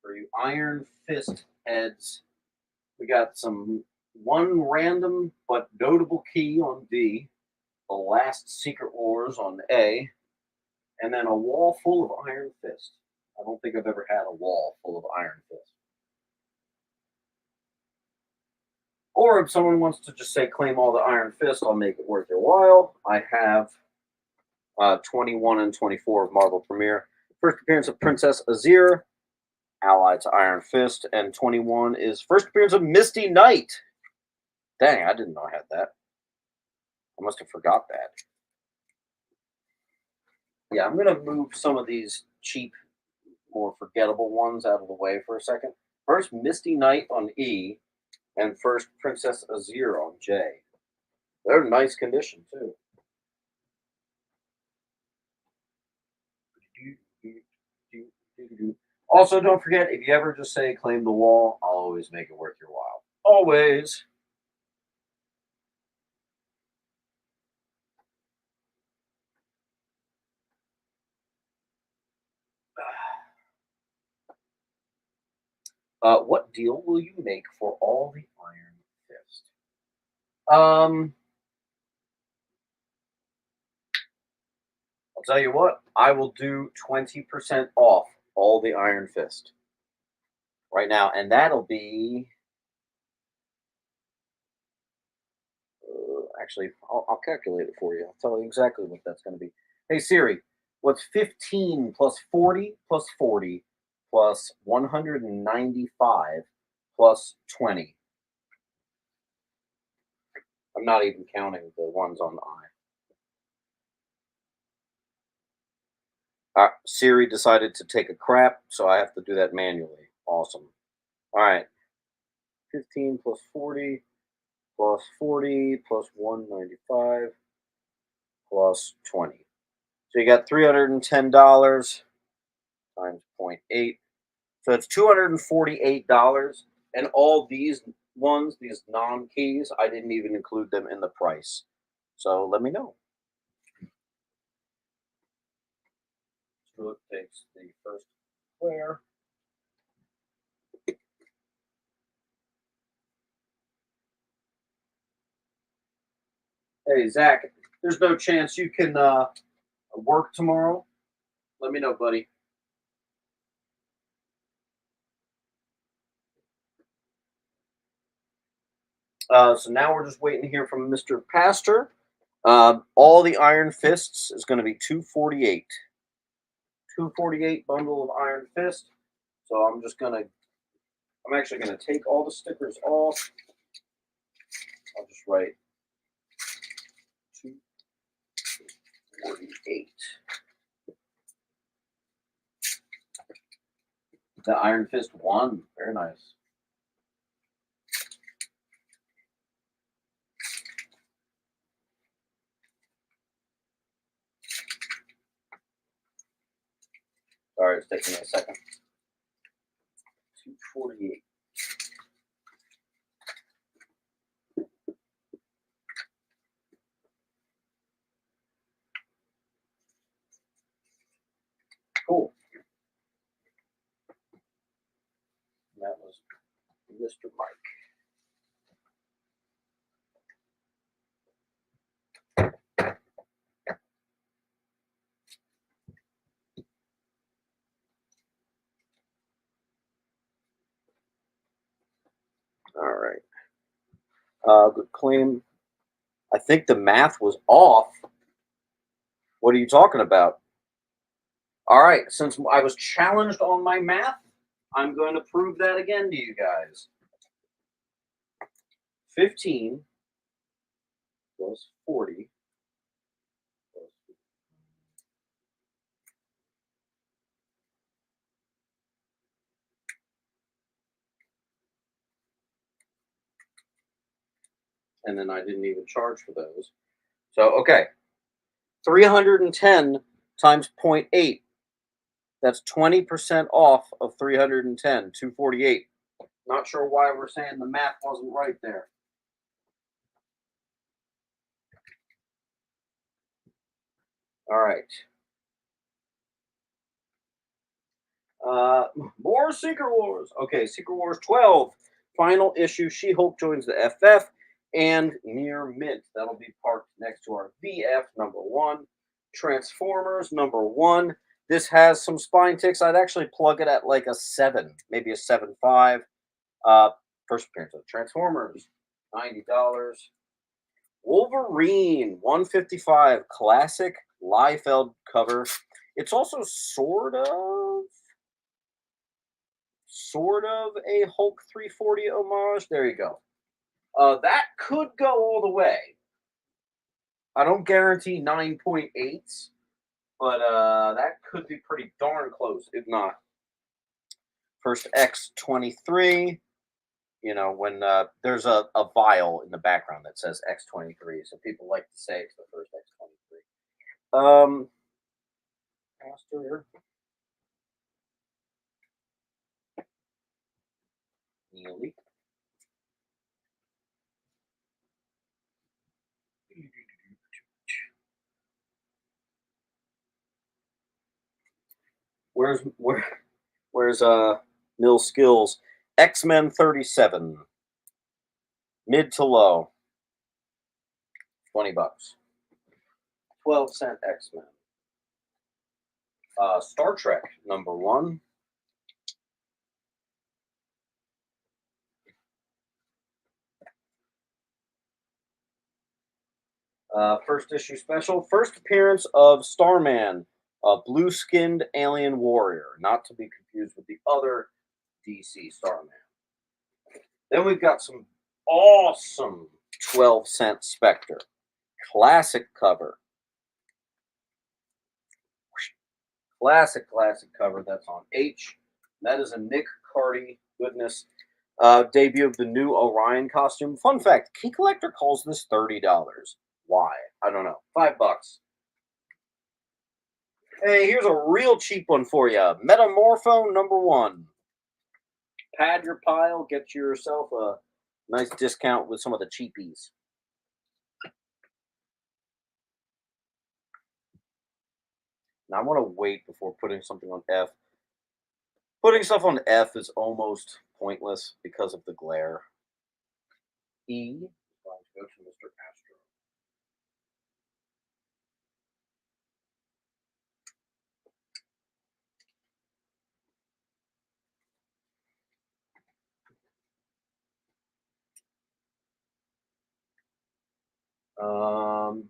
For you Iron Fist heads, we got one random but notable key on D, the last Secret Wars on A, and then a wall full of Iron Fist. I don't think I've ever had a wall full of Iron Fist. Or if someone wants to just say claim all the Iron Fist, I'll make it worth your while. I have 21 and 24 of Marvel Premiere. First appearance of Princess Azir, allied to Iron Fist, and 21 is first appearance of Misty Knight. Dang, I didn't know I had that. I must have forgot that. Yeah, I'm going to move some of these cheap, more forgettable ones out of the way for a second. First, Misty Knight on E, and first, Princess Azir on J. They're in nice condition, too. Also, don't forget, if you ever just say claim the wall, I'll always make it worth your while. Always. What deal will you make for all the Iron Fist? I'll tell you what, I will do 20% off all the Iron Fist right now, and that'll be actually, I'll calculate it for you. I'll tell you exactly what that's going to be. Hey Siri, what's 15 plus 40 plus 40 plus 195 plus 20? I'm not even counting the ones on the I. Siri decided to take a crap, so I have to do that manually. Awesome. All right. 15 plus 40 plus 40 plus 195 plus 20. So you got $310 times 0.8. So it's $248. And all these ones, these non-keys, I didn't even include them in the price. So let me know. So it takes the first square. Hey, Zach, there's no chance you can work tomorrow? Let me know, buddy. So now we're just waiting to hear from Mr. Pastor. All the Iron Fists is going to be $248. $248 bundle of Iron Fist. So I'm actually going to take all the stickers off. I'll just write 248. The Iron Fist 1. Very nice. Sorry, it's taking me a second. 248. Cool. Mr. Mike. All right. Good claim. I think the math was off. What are you talking about? All right. Since I was challenged on my math, I'm going to prove that again to you guys. 15 plus 40 plus and then I didn't even charge for those. So, okay. 310 times 0.8. That's 20% off of 310, 248. Not sure why we're saying the math wasn't right there. All right. More Secret Wars. Okay, Secret Wars 12. Final issue. She-Hulk joins the FF and Near Mint. That'll be parked next to our VF number 1. Transformers number 1. This has some spine ticks. I'd actually plug it at like a 7, maybe a 7.5. First appearance of Transformers, $90. Wolverine, $155. Classic Liefeld cover. It's also sort of a Hulk 340 homage. There you go. That could go all the way. I don't guarantee 9.8s, but that could be pretty darn close, if not. First X-23. You know, when there's a vial in the background that says X-23, so people like to say it's the first X-23. Master. Neely. Where's Mill Skills? X-Men 37. Mid to low. $20. 12-cent X-Men. Star Trek number 1. First issue special. First appearance of Starman, a blue-skinned alien warrior, not to be confused with the other DC Starman. Then we've got some awesome 12-cent Spectre. Classic cover. Classic cover. That's on H. That is a Nick Cardy goodness. Debut of the new Orion costume. Fun fact, Key Collector calls this $30. Why? I don't know. $5. Hey, here's a real cheap one for you. Metamorpho number 1. Pad your pile. Get yourself a nice discount with some of the cheapies. Now I want to wait before putting something on F. Putting stuff on F is almost pointless because of the glare. E. Let's go to Mr. Astro.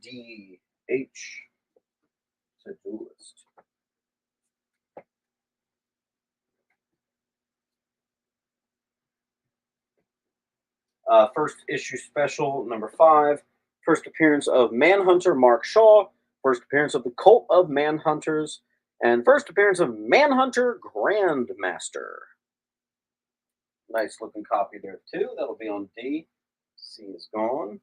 D. H. It's a duelist. First issue special number 5. First appearance of Manhunter Mark Shaw. First appearance of the Cult of Manhunters. And first appearance of Manhunter Grandmaster. Nice looking copy there too. That'll be on D. C is gone.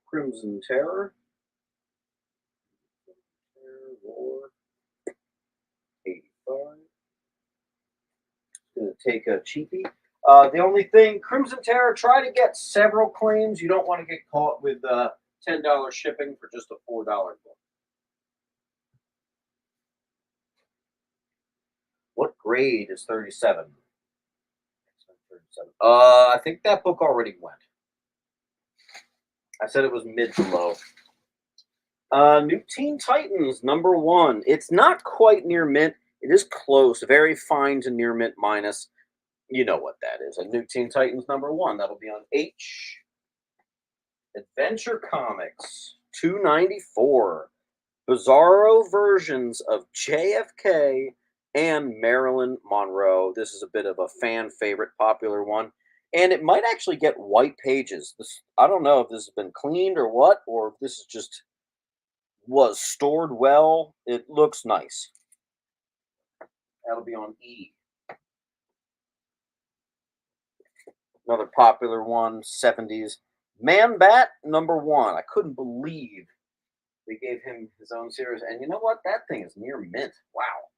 Crimson Terror. War. 85. Going to take a cheapie. The only thing, Crimson Terror, try to get several claims. You don't want to get caught with $10 shipping for just a $4 book. What grade is 37? I think that book already went. I said it was mid to low. New Teen Titans, #1. It's not quite near mint. It is close, very fine to near mint minus. You know what that is. A New Teen Titans #1. That'll be on H. Adventure Comics, $2.94. Bizarro versions of JFK and Marilyn Monroe. This is a bit of a fan favorite, popular one. And it might actually get white pages. I don't know if this has been cleaned or what, or if this is just was stored well. It looks nice. That'll be on E. Another popular one, 70s. Man Bat, #1. I couldn't believe they gave him his own series. And you know what? That thing is near mint. Wow.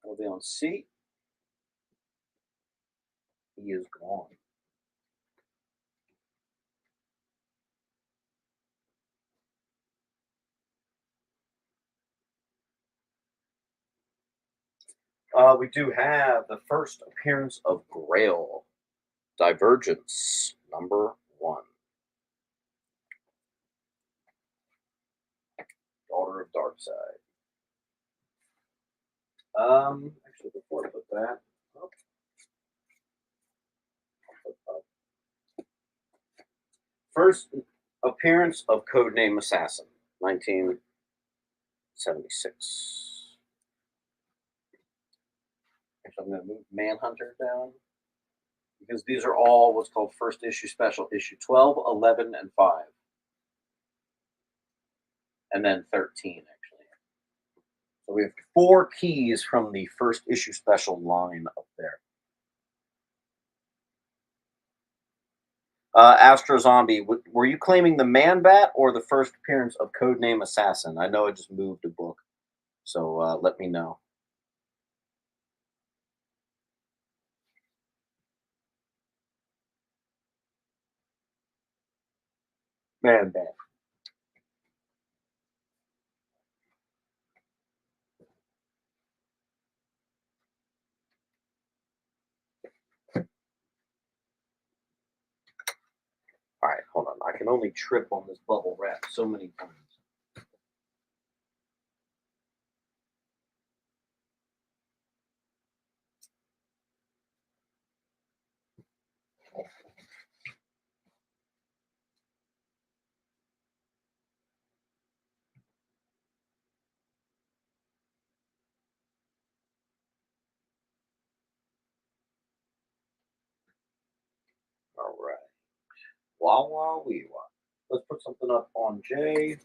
That'll be on C. He is gone. We do have the first appearance of Grail. Divergence, #1. Daughter of Darkseid. Actually, before I put that up. First appearance of Codename Assassin, 1976. Actually, I'm going to move Manhunter down because these are all what's called first issue special, issue 12, 11, and 5. And then 13, actually. So we have 4 keys from the first issue special line up there. Astro Zombie, were you claiming the Man Bat or the first appearance of Codename Assassin? I know I just moved a book, so let me know. Man Bat. All right, hold on. I can only trip on this bubble wrap so many times. All right. Wah, wah, wee, wah. Let's put something up on J.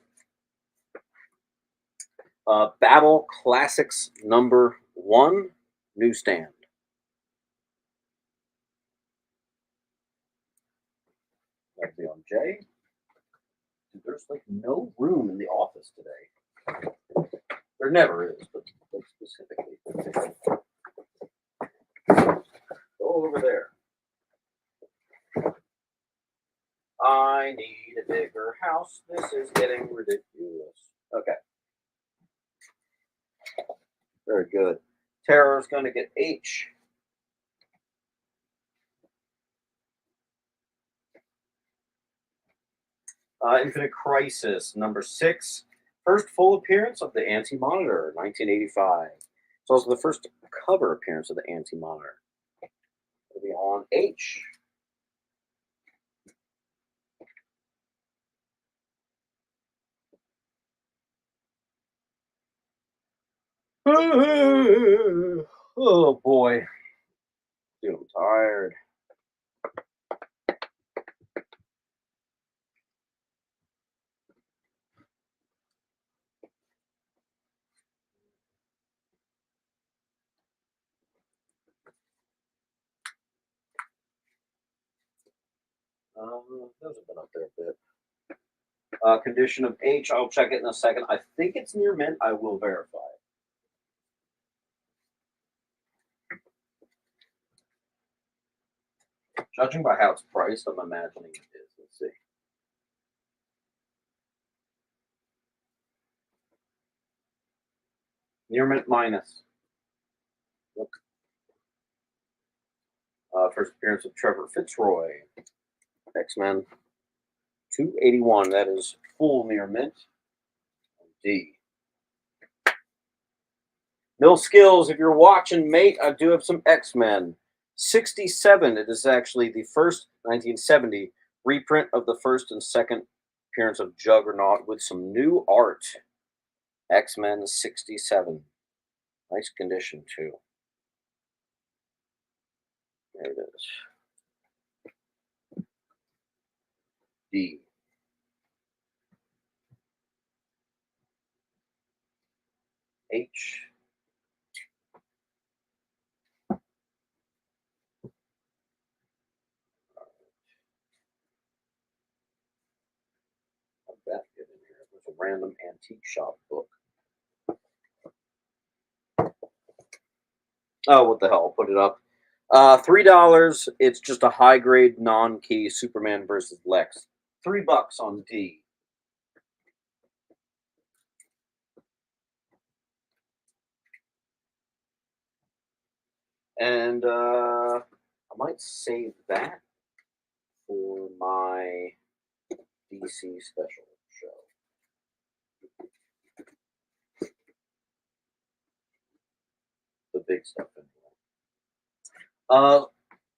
Battle Classics #1, newsstand. That'll be on J. Dude, there's like no room in the office today. There never is, but specifically. Go over there. I need a bigger house. This is getting ridiculous. Okay. Very good. Terror's going to get H. Infinite Crisis #6. First full appearance of the Anti-Monitor, 1985. It's also the first cover appearance of the Anti-Monitor. It'll be on H. Oh boy. Dude, I'm tired. Those have been up there a bit. Condition of H, I'll check it in a second. I think it's near mint. I will verify. Judging by how it's priced, I'm imagining it is. Let's see. Near mint minus. Look. First appearance of Trevor Fitzroy. X-Men 281. That is full near mint. D. Mill Skills, if you're watching, mate, I do have some X-Men. 67. It is actually the first 1970 reprint of the first and second appearance of Juggernaut with some new art. X-Men 67. Nice condition, too. There it is. D. H. How'd that get in here? It was a random antique shop book. Oh, what the hell? I'll put it up. $3. It's just a high grade non-key Superman versus Lex. $3 on D. And I might save that for my DC special show. The big stuff anyway.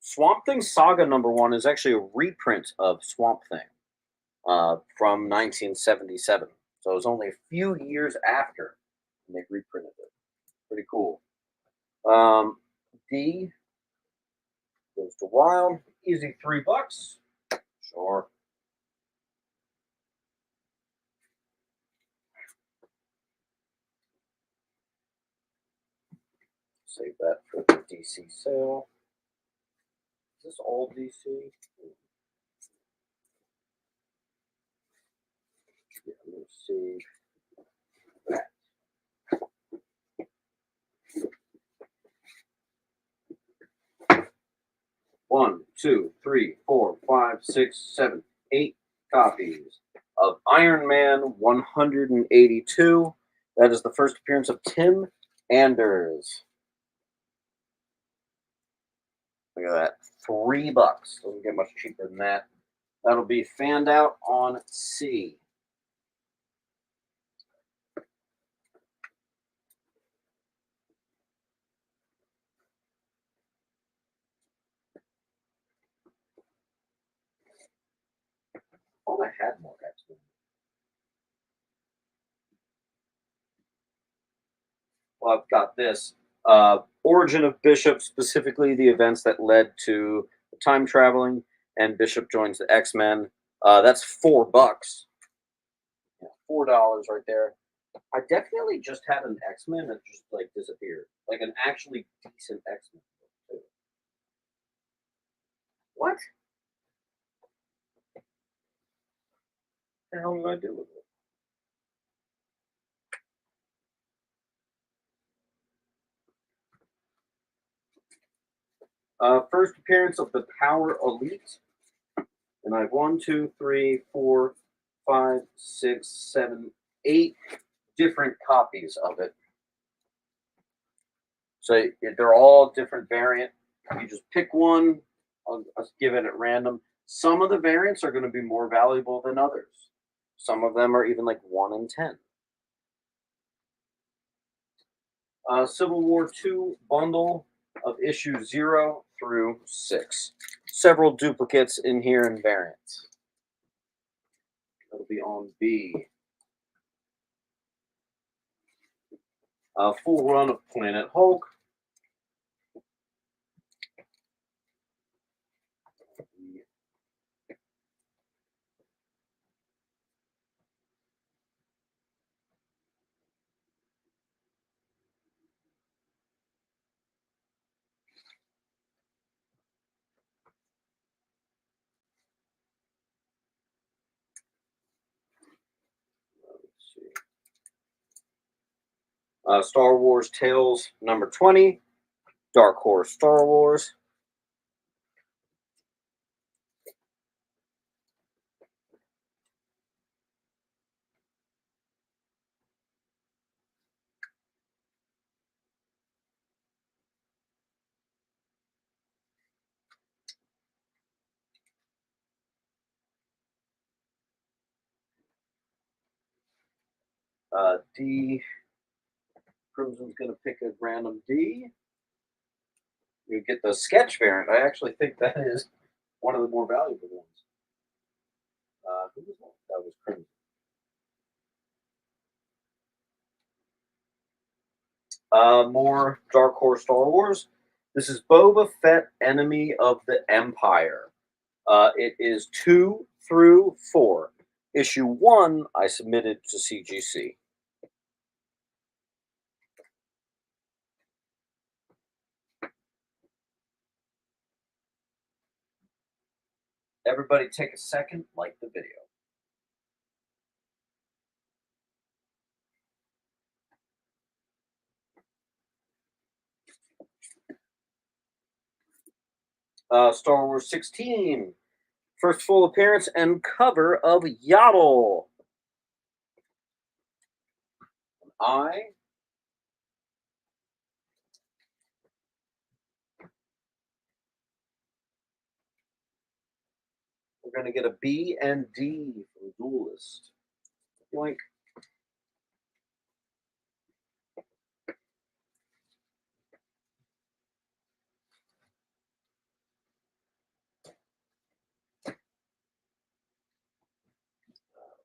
Swamp Thing Saga #1 is actually a reprint of Swamp Thing from 1977. So it was only a few years after they reprinted it. Pretty cool. D goes to Wild. Easy $3. Sure. Save that for the DC sale. Is this all DC? Yeah, I'm going to save that. One, two, three, 4, 5, 6, 7, 8 copies of Iron Man 182. That is the first appearance of Tim Anders. Look at that. $3. Doesn't get much cheaper than that. That'll be fanned out on C. Oh, I had more X-Men. Well, I've got this. Origin of Bishop, specifically the events that led to time traveling, and Bishop joins the X-Men. That's $4. Yeah, $4 right there. I definitely just had an X-Men that just like disappeared. Like an actually decent X-Men. What? The hell did I do with it? First appearance of the Power Elite. And I have 1, 2, 3, 4, 5, 6, 7, 8 different copies of it. So they're all different variant. You just pick one. I'll give it at random. Some of the variants are going to be more valuable than others. Some of them are even like 1 in 10. Civil War II bundle of issues 0 through 6. Several duplicates in here and variants. That'll be on B. Full run of Planet Hulk. Star Wars Tales #20, Dark Horse Star Wars. D. Crimson's going to pick a random D. You get the sketch variant. I actually think that is one of the more valuable ones. Who was that? That was Crimson. More Dark Horse Star Wars. This is Boba Fett, Enemy of the Empire. It is 2 through 4. Issue 1, I submitted to CGC. Everybody take a second, like the video. Star Wars 16. First full appearance and cover of Yaddle. I. We're going to get a B and D from Duelist. Yoink.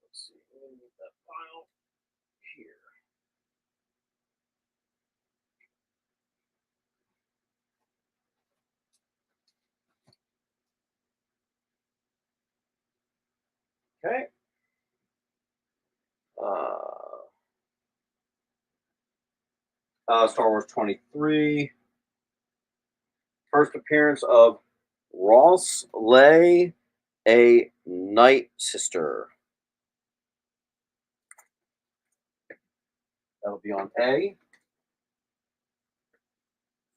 Let's see. Let me get that file here. Okay. Star Wars 23. First appearance of Ross Lay, a Night Sister. That'll be on A.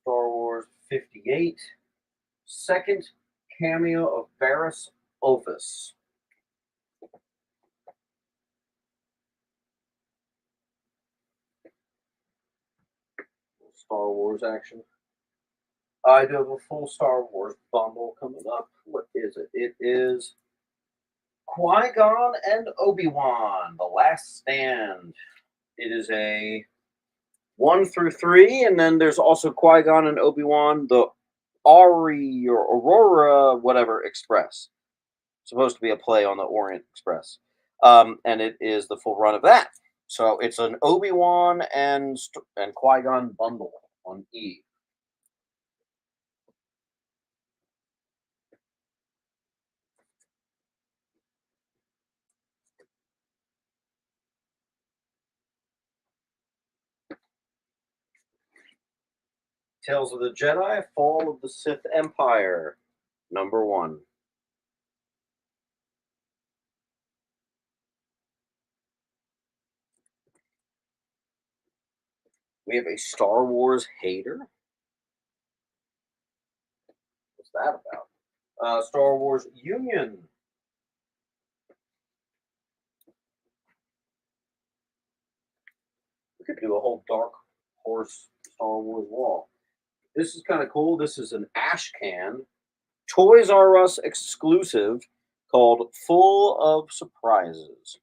Star Wars 58. Second cameo of Barriss Offis. Star Wars action. I do have a full Star Wars bundle coming up. What is it? It is Qui-Gon and Obi-Wan, The Last Stand. It is a 1 through 3, and then there's also Qui-Gon and Obi-Wan, the Ari or Aurora, whatever, Express. Supposed to be a play on the Orient Express. And it is the full run of that. So it's an Obi-Wan and Qui-Gon bundle on E. Tales of the Jedi, Fall of the Sith Empire, number 1. We have a Star Wars hater. What's that about? Star Wars Union. We could do a whole Dark Horse Star Wars wall. This is kind of cool. This is an ash can, Toys R Us exclusive, called Full of Surprises.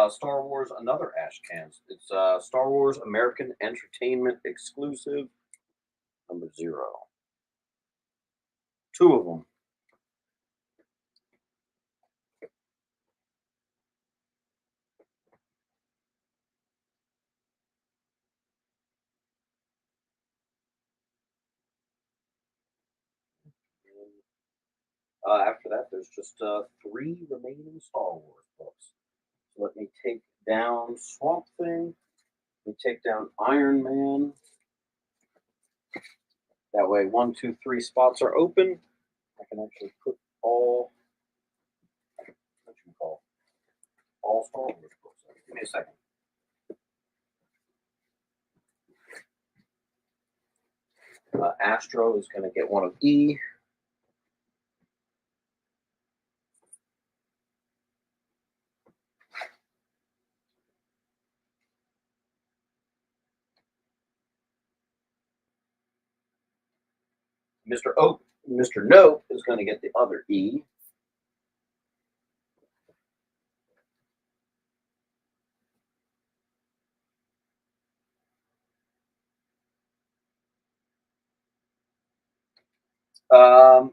Star Wars, another ash cans. It's Star Wars American Entertainment exclusive, number 0. 2 of them. After that, there's just 3 remaining Star Wars books. So let me take down Swamp Thing. Let me take down Iron Man. That way, 1, 2, 3 spots are open. I can actually put all Star Wars books in. Give me a second. Astro is going to get one of E. Mr. Nope is going to get the other E.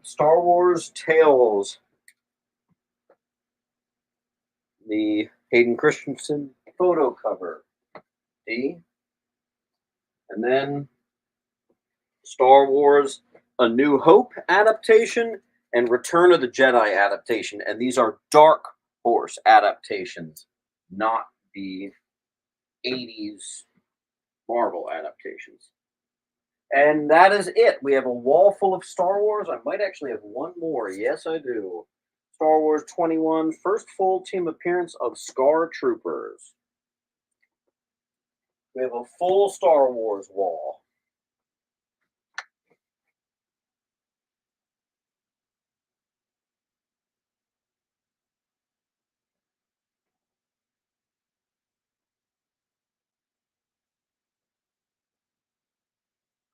Star Wars Tales. The Hayden Christensen photo cover. D. And then Star Wars A New Hope adaptation and Return of the Jedi adaptation. And these are Dark Horse adaptations, not the 80s Marvel adaptations. And that is it. We have a wall full of Star Wars. I might actually have one more. Yes, I do. Star Wars 21, first full team appearance of Scar Troopers. We have a full Star Wars wall.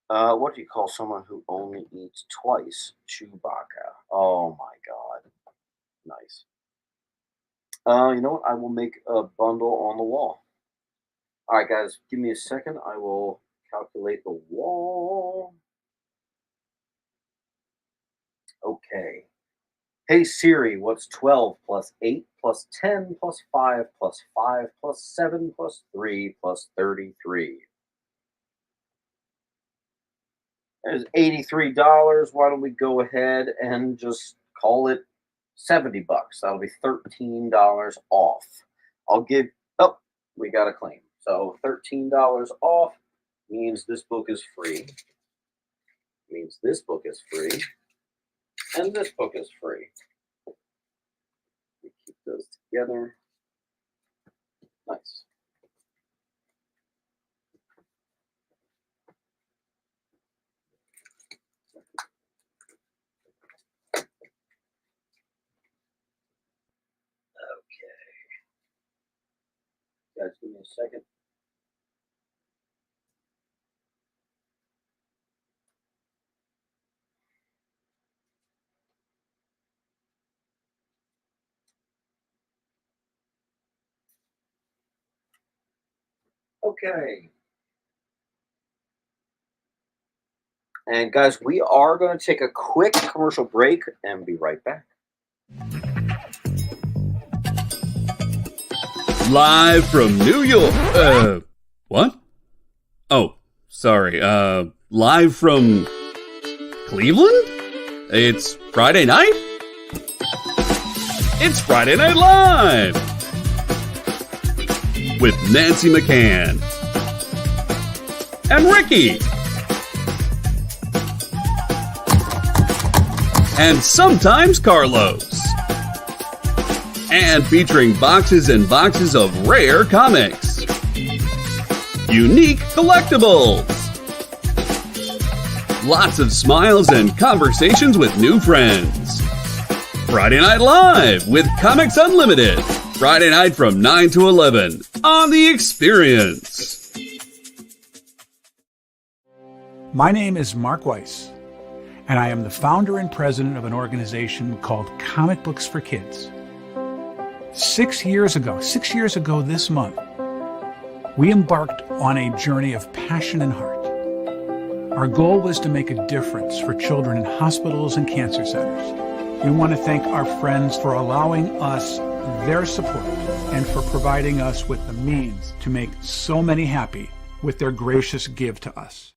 What do you call someone who only eats twice? Chewbacca. Oh my god. Nice. You know what? I will make a bundle on the wall. All right, guys, give me a second. I will calculate the wall. Okay. Hey Siri, what's 12 plus 8 plus 10 plus 5 plus 5 plus 7 plus 3 plus 33? There's $83. Why don't we go ahead and just call it $70? That'll be $13 off. I'll give, oh, we got a claim. So $13 off means this book is free. Means this book is free. And this book is free. We keep those together. Nice. Guys, give me a second. Okay. And guys, we are going to take a quick commercial break and be right back. Live from New York. What? Oh, sorry. Live from Cleveland? It's Friday night? It's Friday Night Live! With Nancy McCann. And Ricky. And sometimes Carlos. And featuring boxes and boxes of rare comics. Unique collectibles. Lots of smiles and conversations with new friends. Friday Night Live with Comics Unlimited. Friday night from 9 to 11 on The Experience. My name is Mark Weiss, and I am the founder and president of an organization called Comic Books for Kids. 6 years ago this month, we embarked on a journey of passion and heart. Our goal was to make a difference for children in hospitals and cancer centers. We want to thank our friends for allowing us their support and for providing us with the means to make so many happy with their gracious give to us.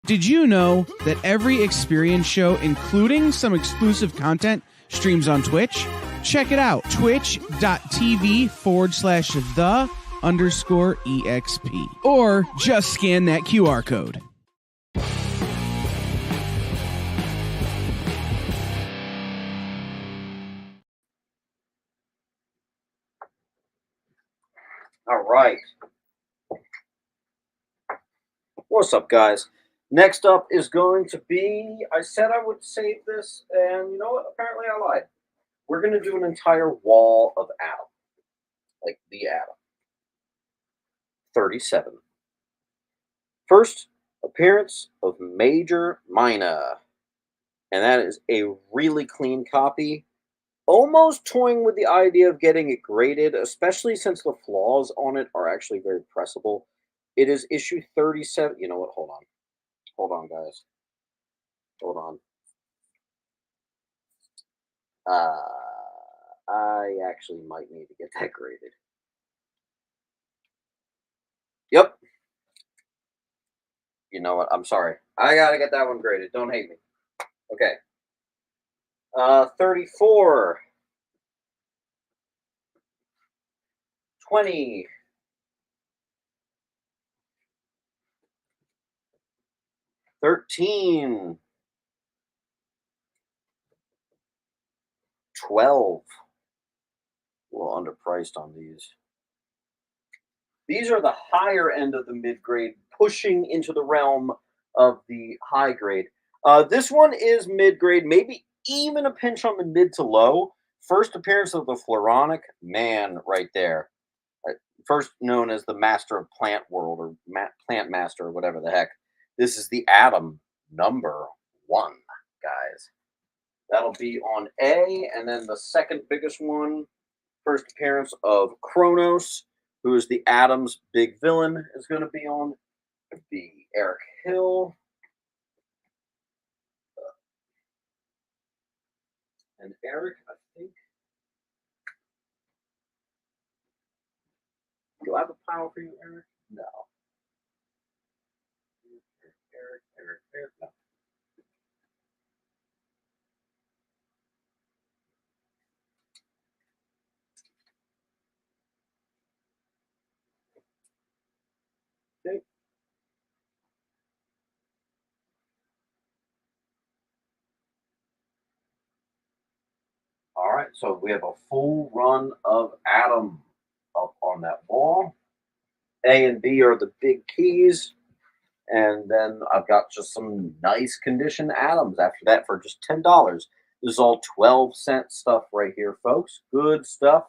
Did you know that every Experience show, including some exclusive content, streams on Twitch? Check it out, twitch.tv/the_EXP. Or just scan that QR code. All right. What's up, guys? Next up is going to be, I said I would save this, and you know what? Apparently I lied. We're going to do an entire wall of Adam. Like the Adam. 37. First appearance of Major Mina. And that is a really clean copy. Almost toying with the idea of getting it graded, especially since the flaws on it are actually very pressable. It is issue 37. You know what? Hold on. Hold on, guys. Hold on. I actually might need to get that graded. Yep. You know what? I'm sorry. I gotta get that one graded. Don't hate me. Okay. 34. 20. 13. 12. A little underpriced on these. These are the higher end of the mid grade, pushing into the realm of the high grade. This one is mid grade, maybe even a pinch on the mid to low. First appearance of the Floronic Man right there. First known as the Master of Plant World or Plant Master or whatever the heck. This is the Adam #1, guys. That'll be on A. And then the second biggest one, first appearance of Kronos, who is the Adam's big villain, is going to be on B. Eric Hill. And Eric, I think. Do I have a pile for you, Eric? No. Eric, no. Okay. All right, so we have a full run of Adam up on that wall. A and B are the big keys. And then I've got just some nice condition Adams after that for just $10. This is all 12-cent stuff right here, folks. Good stuff.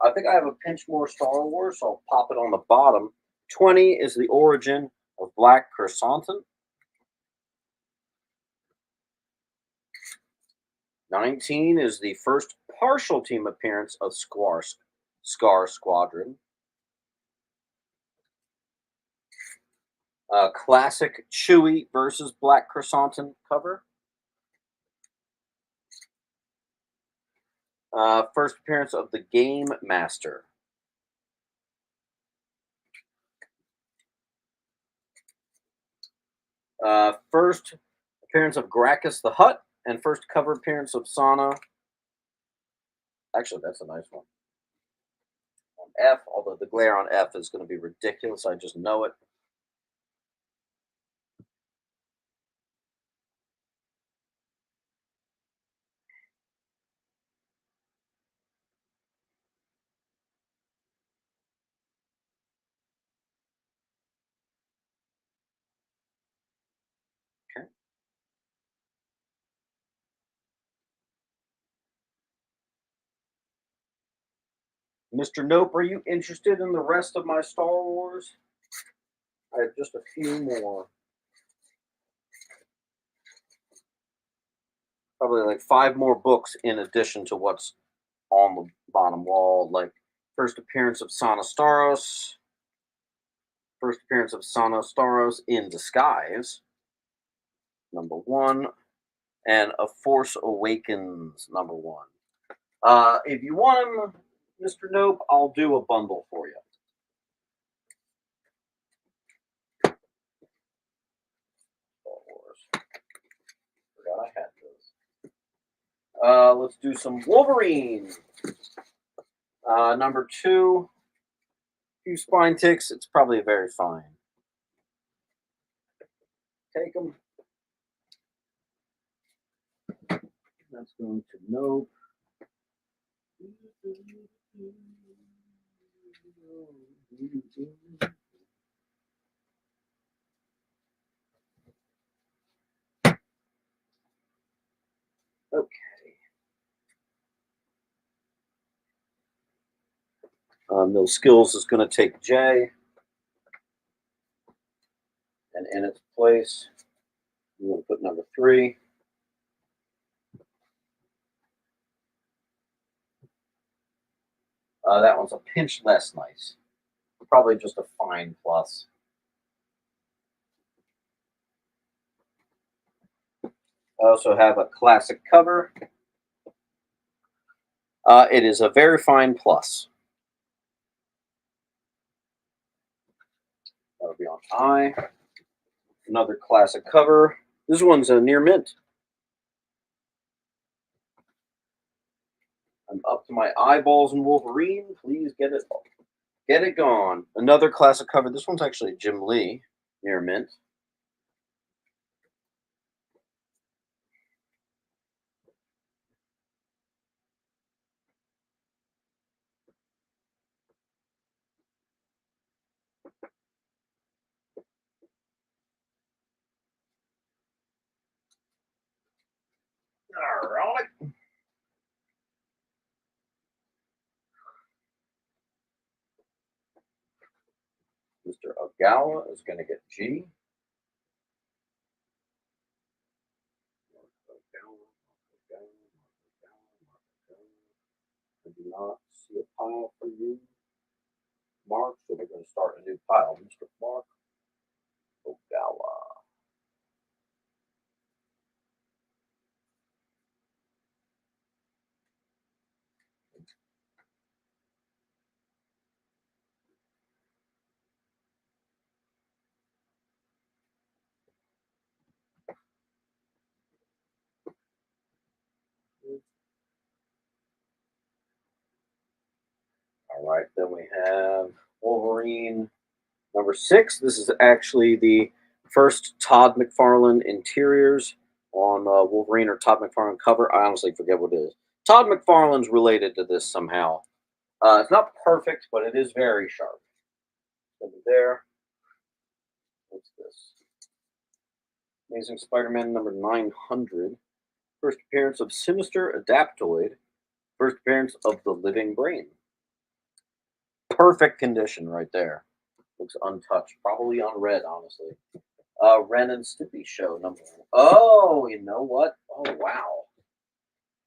I think I have a pinch more Star Wars, so I'll pop it on the bottom. 20 is the origin of Black Chrysanthemum. 19 is the first partial team appearance of Scar Squadron. Classic Chewie versus Black Chrysanthemum cover. First appearance of the Game Master. First appearance of Gracchus the Hutt, and first cover appearance of Sana. Actually, that's a nice one. On F, although the glare on F is going to be ridiculous. I just know it. Okay. Mr. Nope, are you interested in the rest of my Star Wars? I have just a few more. Probably like 5 more books in addition to what's on the bottom wall, like first appearance of Sana Staros, first appearance of Sana Staros in disguise, #1, and A Force Awakens, #1. If you want them, Mr. Nope, I'll do a bundle for you. Star Wars. Forgot I had those. Let's do some Wolverine. #2. Few spine ticks. It's probably very fine. Take them. That's going to Nope. Okay. Those skills is going to take J, and in its place, I'm going to put number 3. That one's a pinch less nice. Probably just a fine plus. I also have a classic cover. It is a very fine plus. That'll be on I. Another classic cover. This one's a near mint. I'm up to my eyeballs in Wolverine. Please get it gone. Another classic cover. This one's actually Jim Lee, near mint. All right. Mr. Ogawa is going to get G. I do not see a pile for you, Mark, so we're going to start a new pile. Mr. Mark Ogawa. All right, then we have Wolverine number 6. This is actually the first Todd McFarlane interiors on Wolverine or Todd McFarlane cover. I honestly forget what it is. Todd McFarlane's related to this somehow. It's not perfect, but it is very sharp. Over there. What's this? Amazing Spider-Man number 900. First appearance of Sinister Adaptoid. First appearance of the Living Brain. Perfect condition right there. Looks untouched. Probably on red, honestly. Ren and Stimpy show number 1. Oh, you know what? Oh, wow.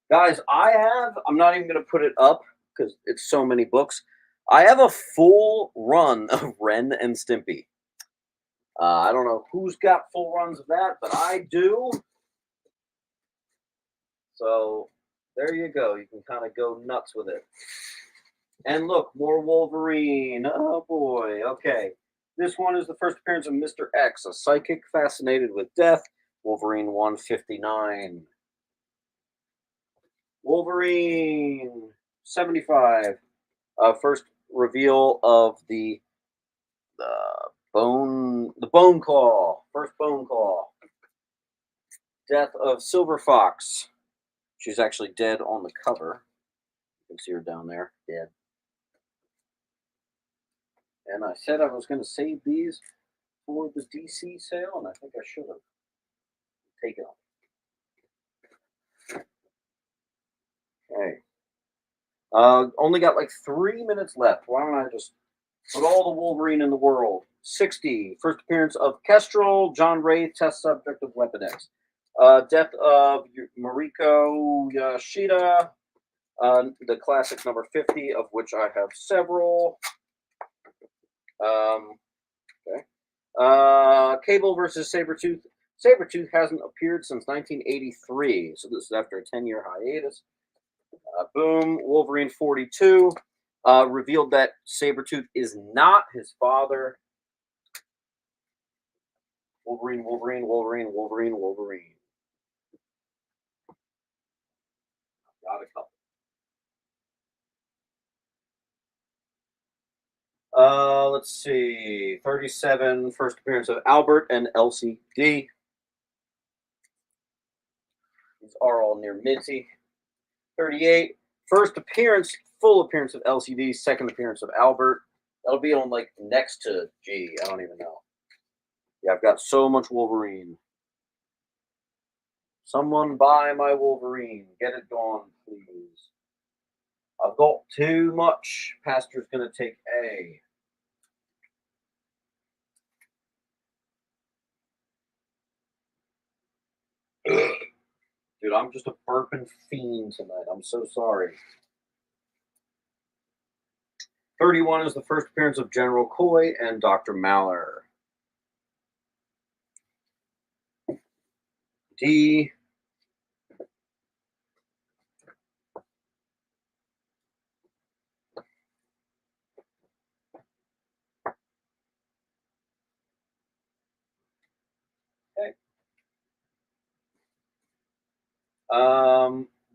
Guys, I'm not even going to put it up because it's so many books. I have a full run of Ren and Stimpy. I don't know who's got full runs of that, but I do. So there you go. You can kind of go nuts with it. And look, more Wolverine. Oh, boy. Okay. This one is the first appearance of Mr. X, a psychic fascinated with death. Wolverine 159. Wolverine 75. First reveal of the Bone Claw. First Bone Claw. Death of Silver Fox. She's actually dead on the cover. You can see her down there, dead. And I said I was going to save these for the DC sale, and I think I should have taken them. Okay. Only got like 3 minutes left. Why don't I just put all the Wolverine in the world? 60. First appearance of Kestrel, John Ray, test subject of Weapon X. Death of Mariko Yoshida. The classic number 50, of which I have several. Okay. Cable versus Sabretooth. Sabretooth hasn't appeared since 1983, so this is after a 10-year hiatus. Boom. Wolverine 42. Revealed that Sabretooth is not his father. Wolverine, Wolverine, Wolverine, Wolverine, Wolverine. Got a couple. Let's see. 37. First appearance of Albert and LCD. These are all near minty. 38. First appearance, full appearance of LCD. Second appearance of Albert. That'll be on like next to G. I don't even know. Yeah, I've got so much Wolverine. Someone buy my Wolverine. Get it gone, please. I've got too much. Pastor's going to take A. Dude, I'm just a burping fiend tonight. I'm so sorry. 31 is the first appearance of General Coy and Dr. Maller. D. Okay.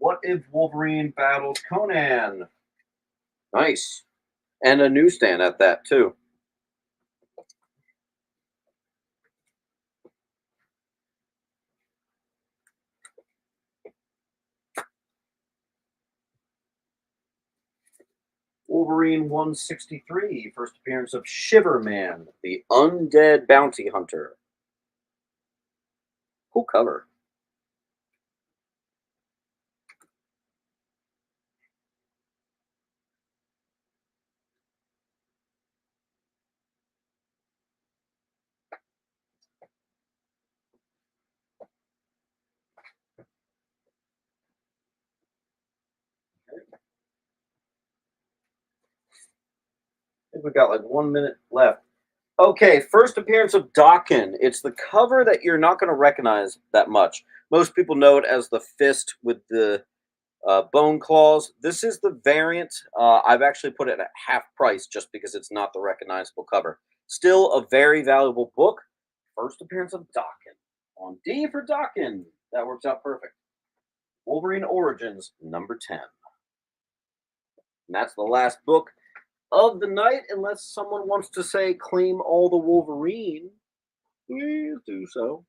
What if Wolverine battles Conan? Nice. And a newsstand at that, too. Wolverine 163, first appearance of Shiverman, the undead bounty hunter. Cool cover. I think we got like 1 minute left. Okay, first appearance of Daken. It's the cover that you're not going to recognize that much. Most people know it as the fist with the bone claws. This is the variant. I've actually put it at half price just because it's not the recognizable cover. Still a very valuable book. First appearance of Daken. On D for Daken. That works out perfect. Wolverine Origins, number 10. And that's the last book of the night, unless someone wants to say claim all the Wolverine. Please do so.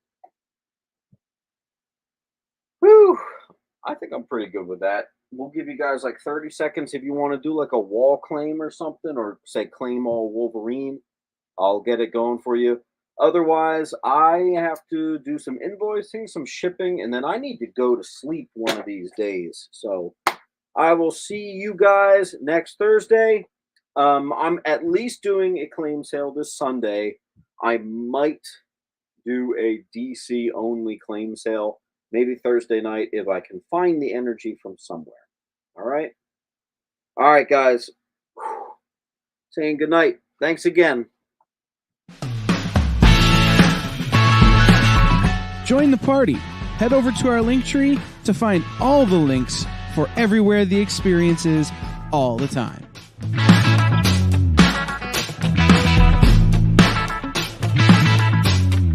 Whew. I think I'm pretty good with that. We'll give you guys like 30 seconds if you want to do like a wall claim or something, or say claim all Wolverine. I'll get it going for you. Otherwise, I have to do some invoicing, some shipping, and then I need to go to sleep one of these days. So I will see you guys next Thursday. I'm at least doing a claim sale this Sunday. I might do a DC only claim sale, maybe Thursday night if I can find the energy from somewhere. All right? All right, guys. Saying good night. Thanks again. Join the party. Head over to our link tree to find all the links for everywhere the experience is all the time.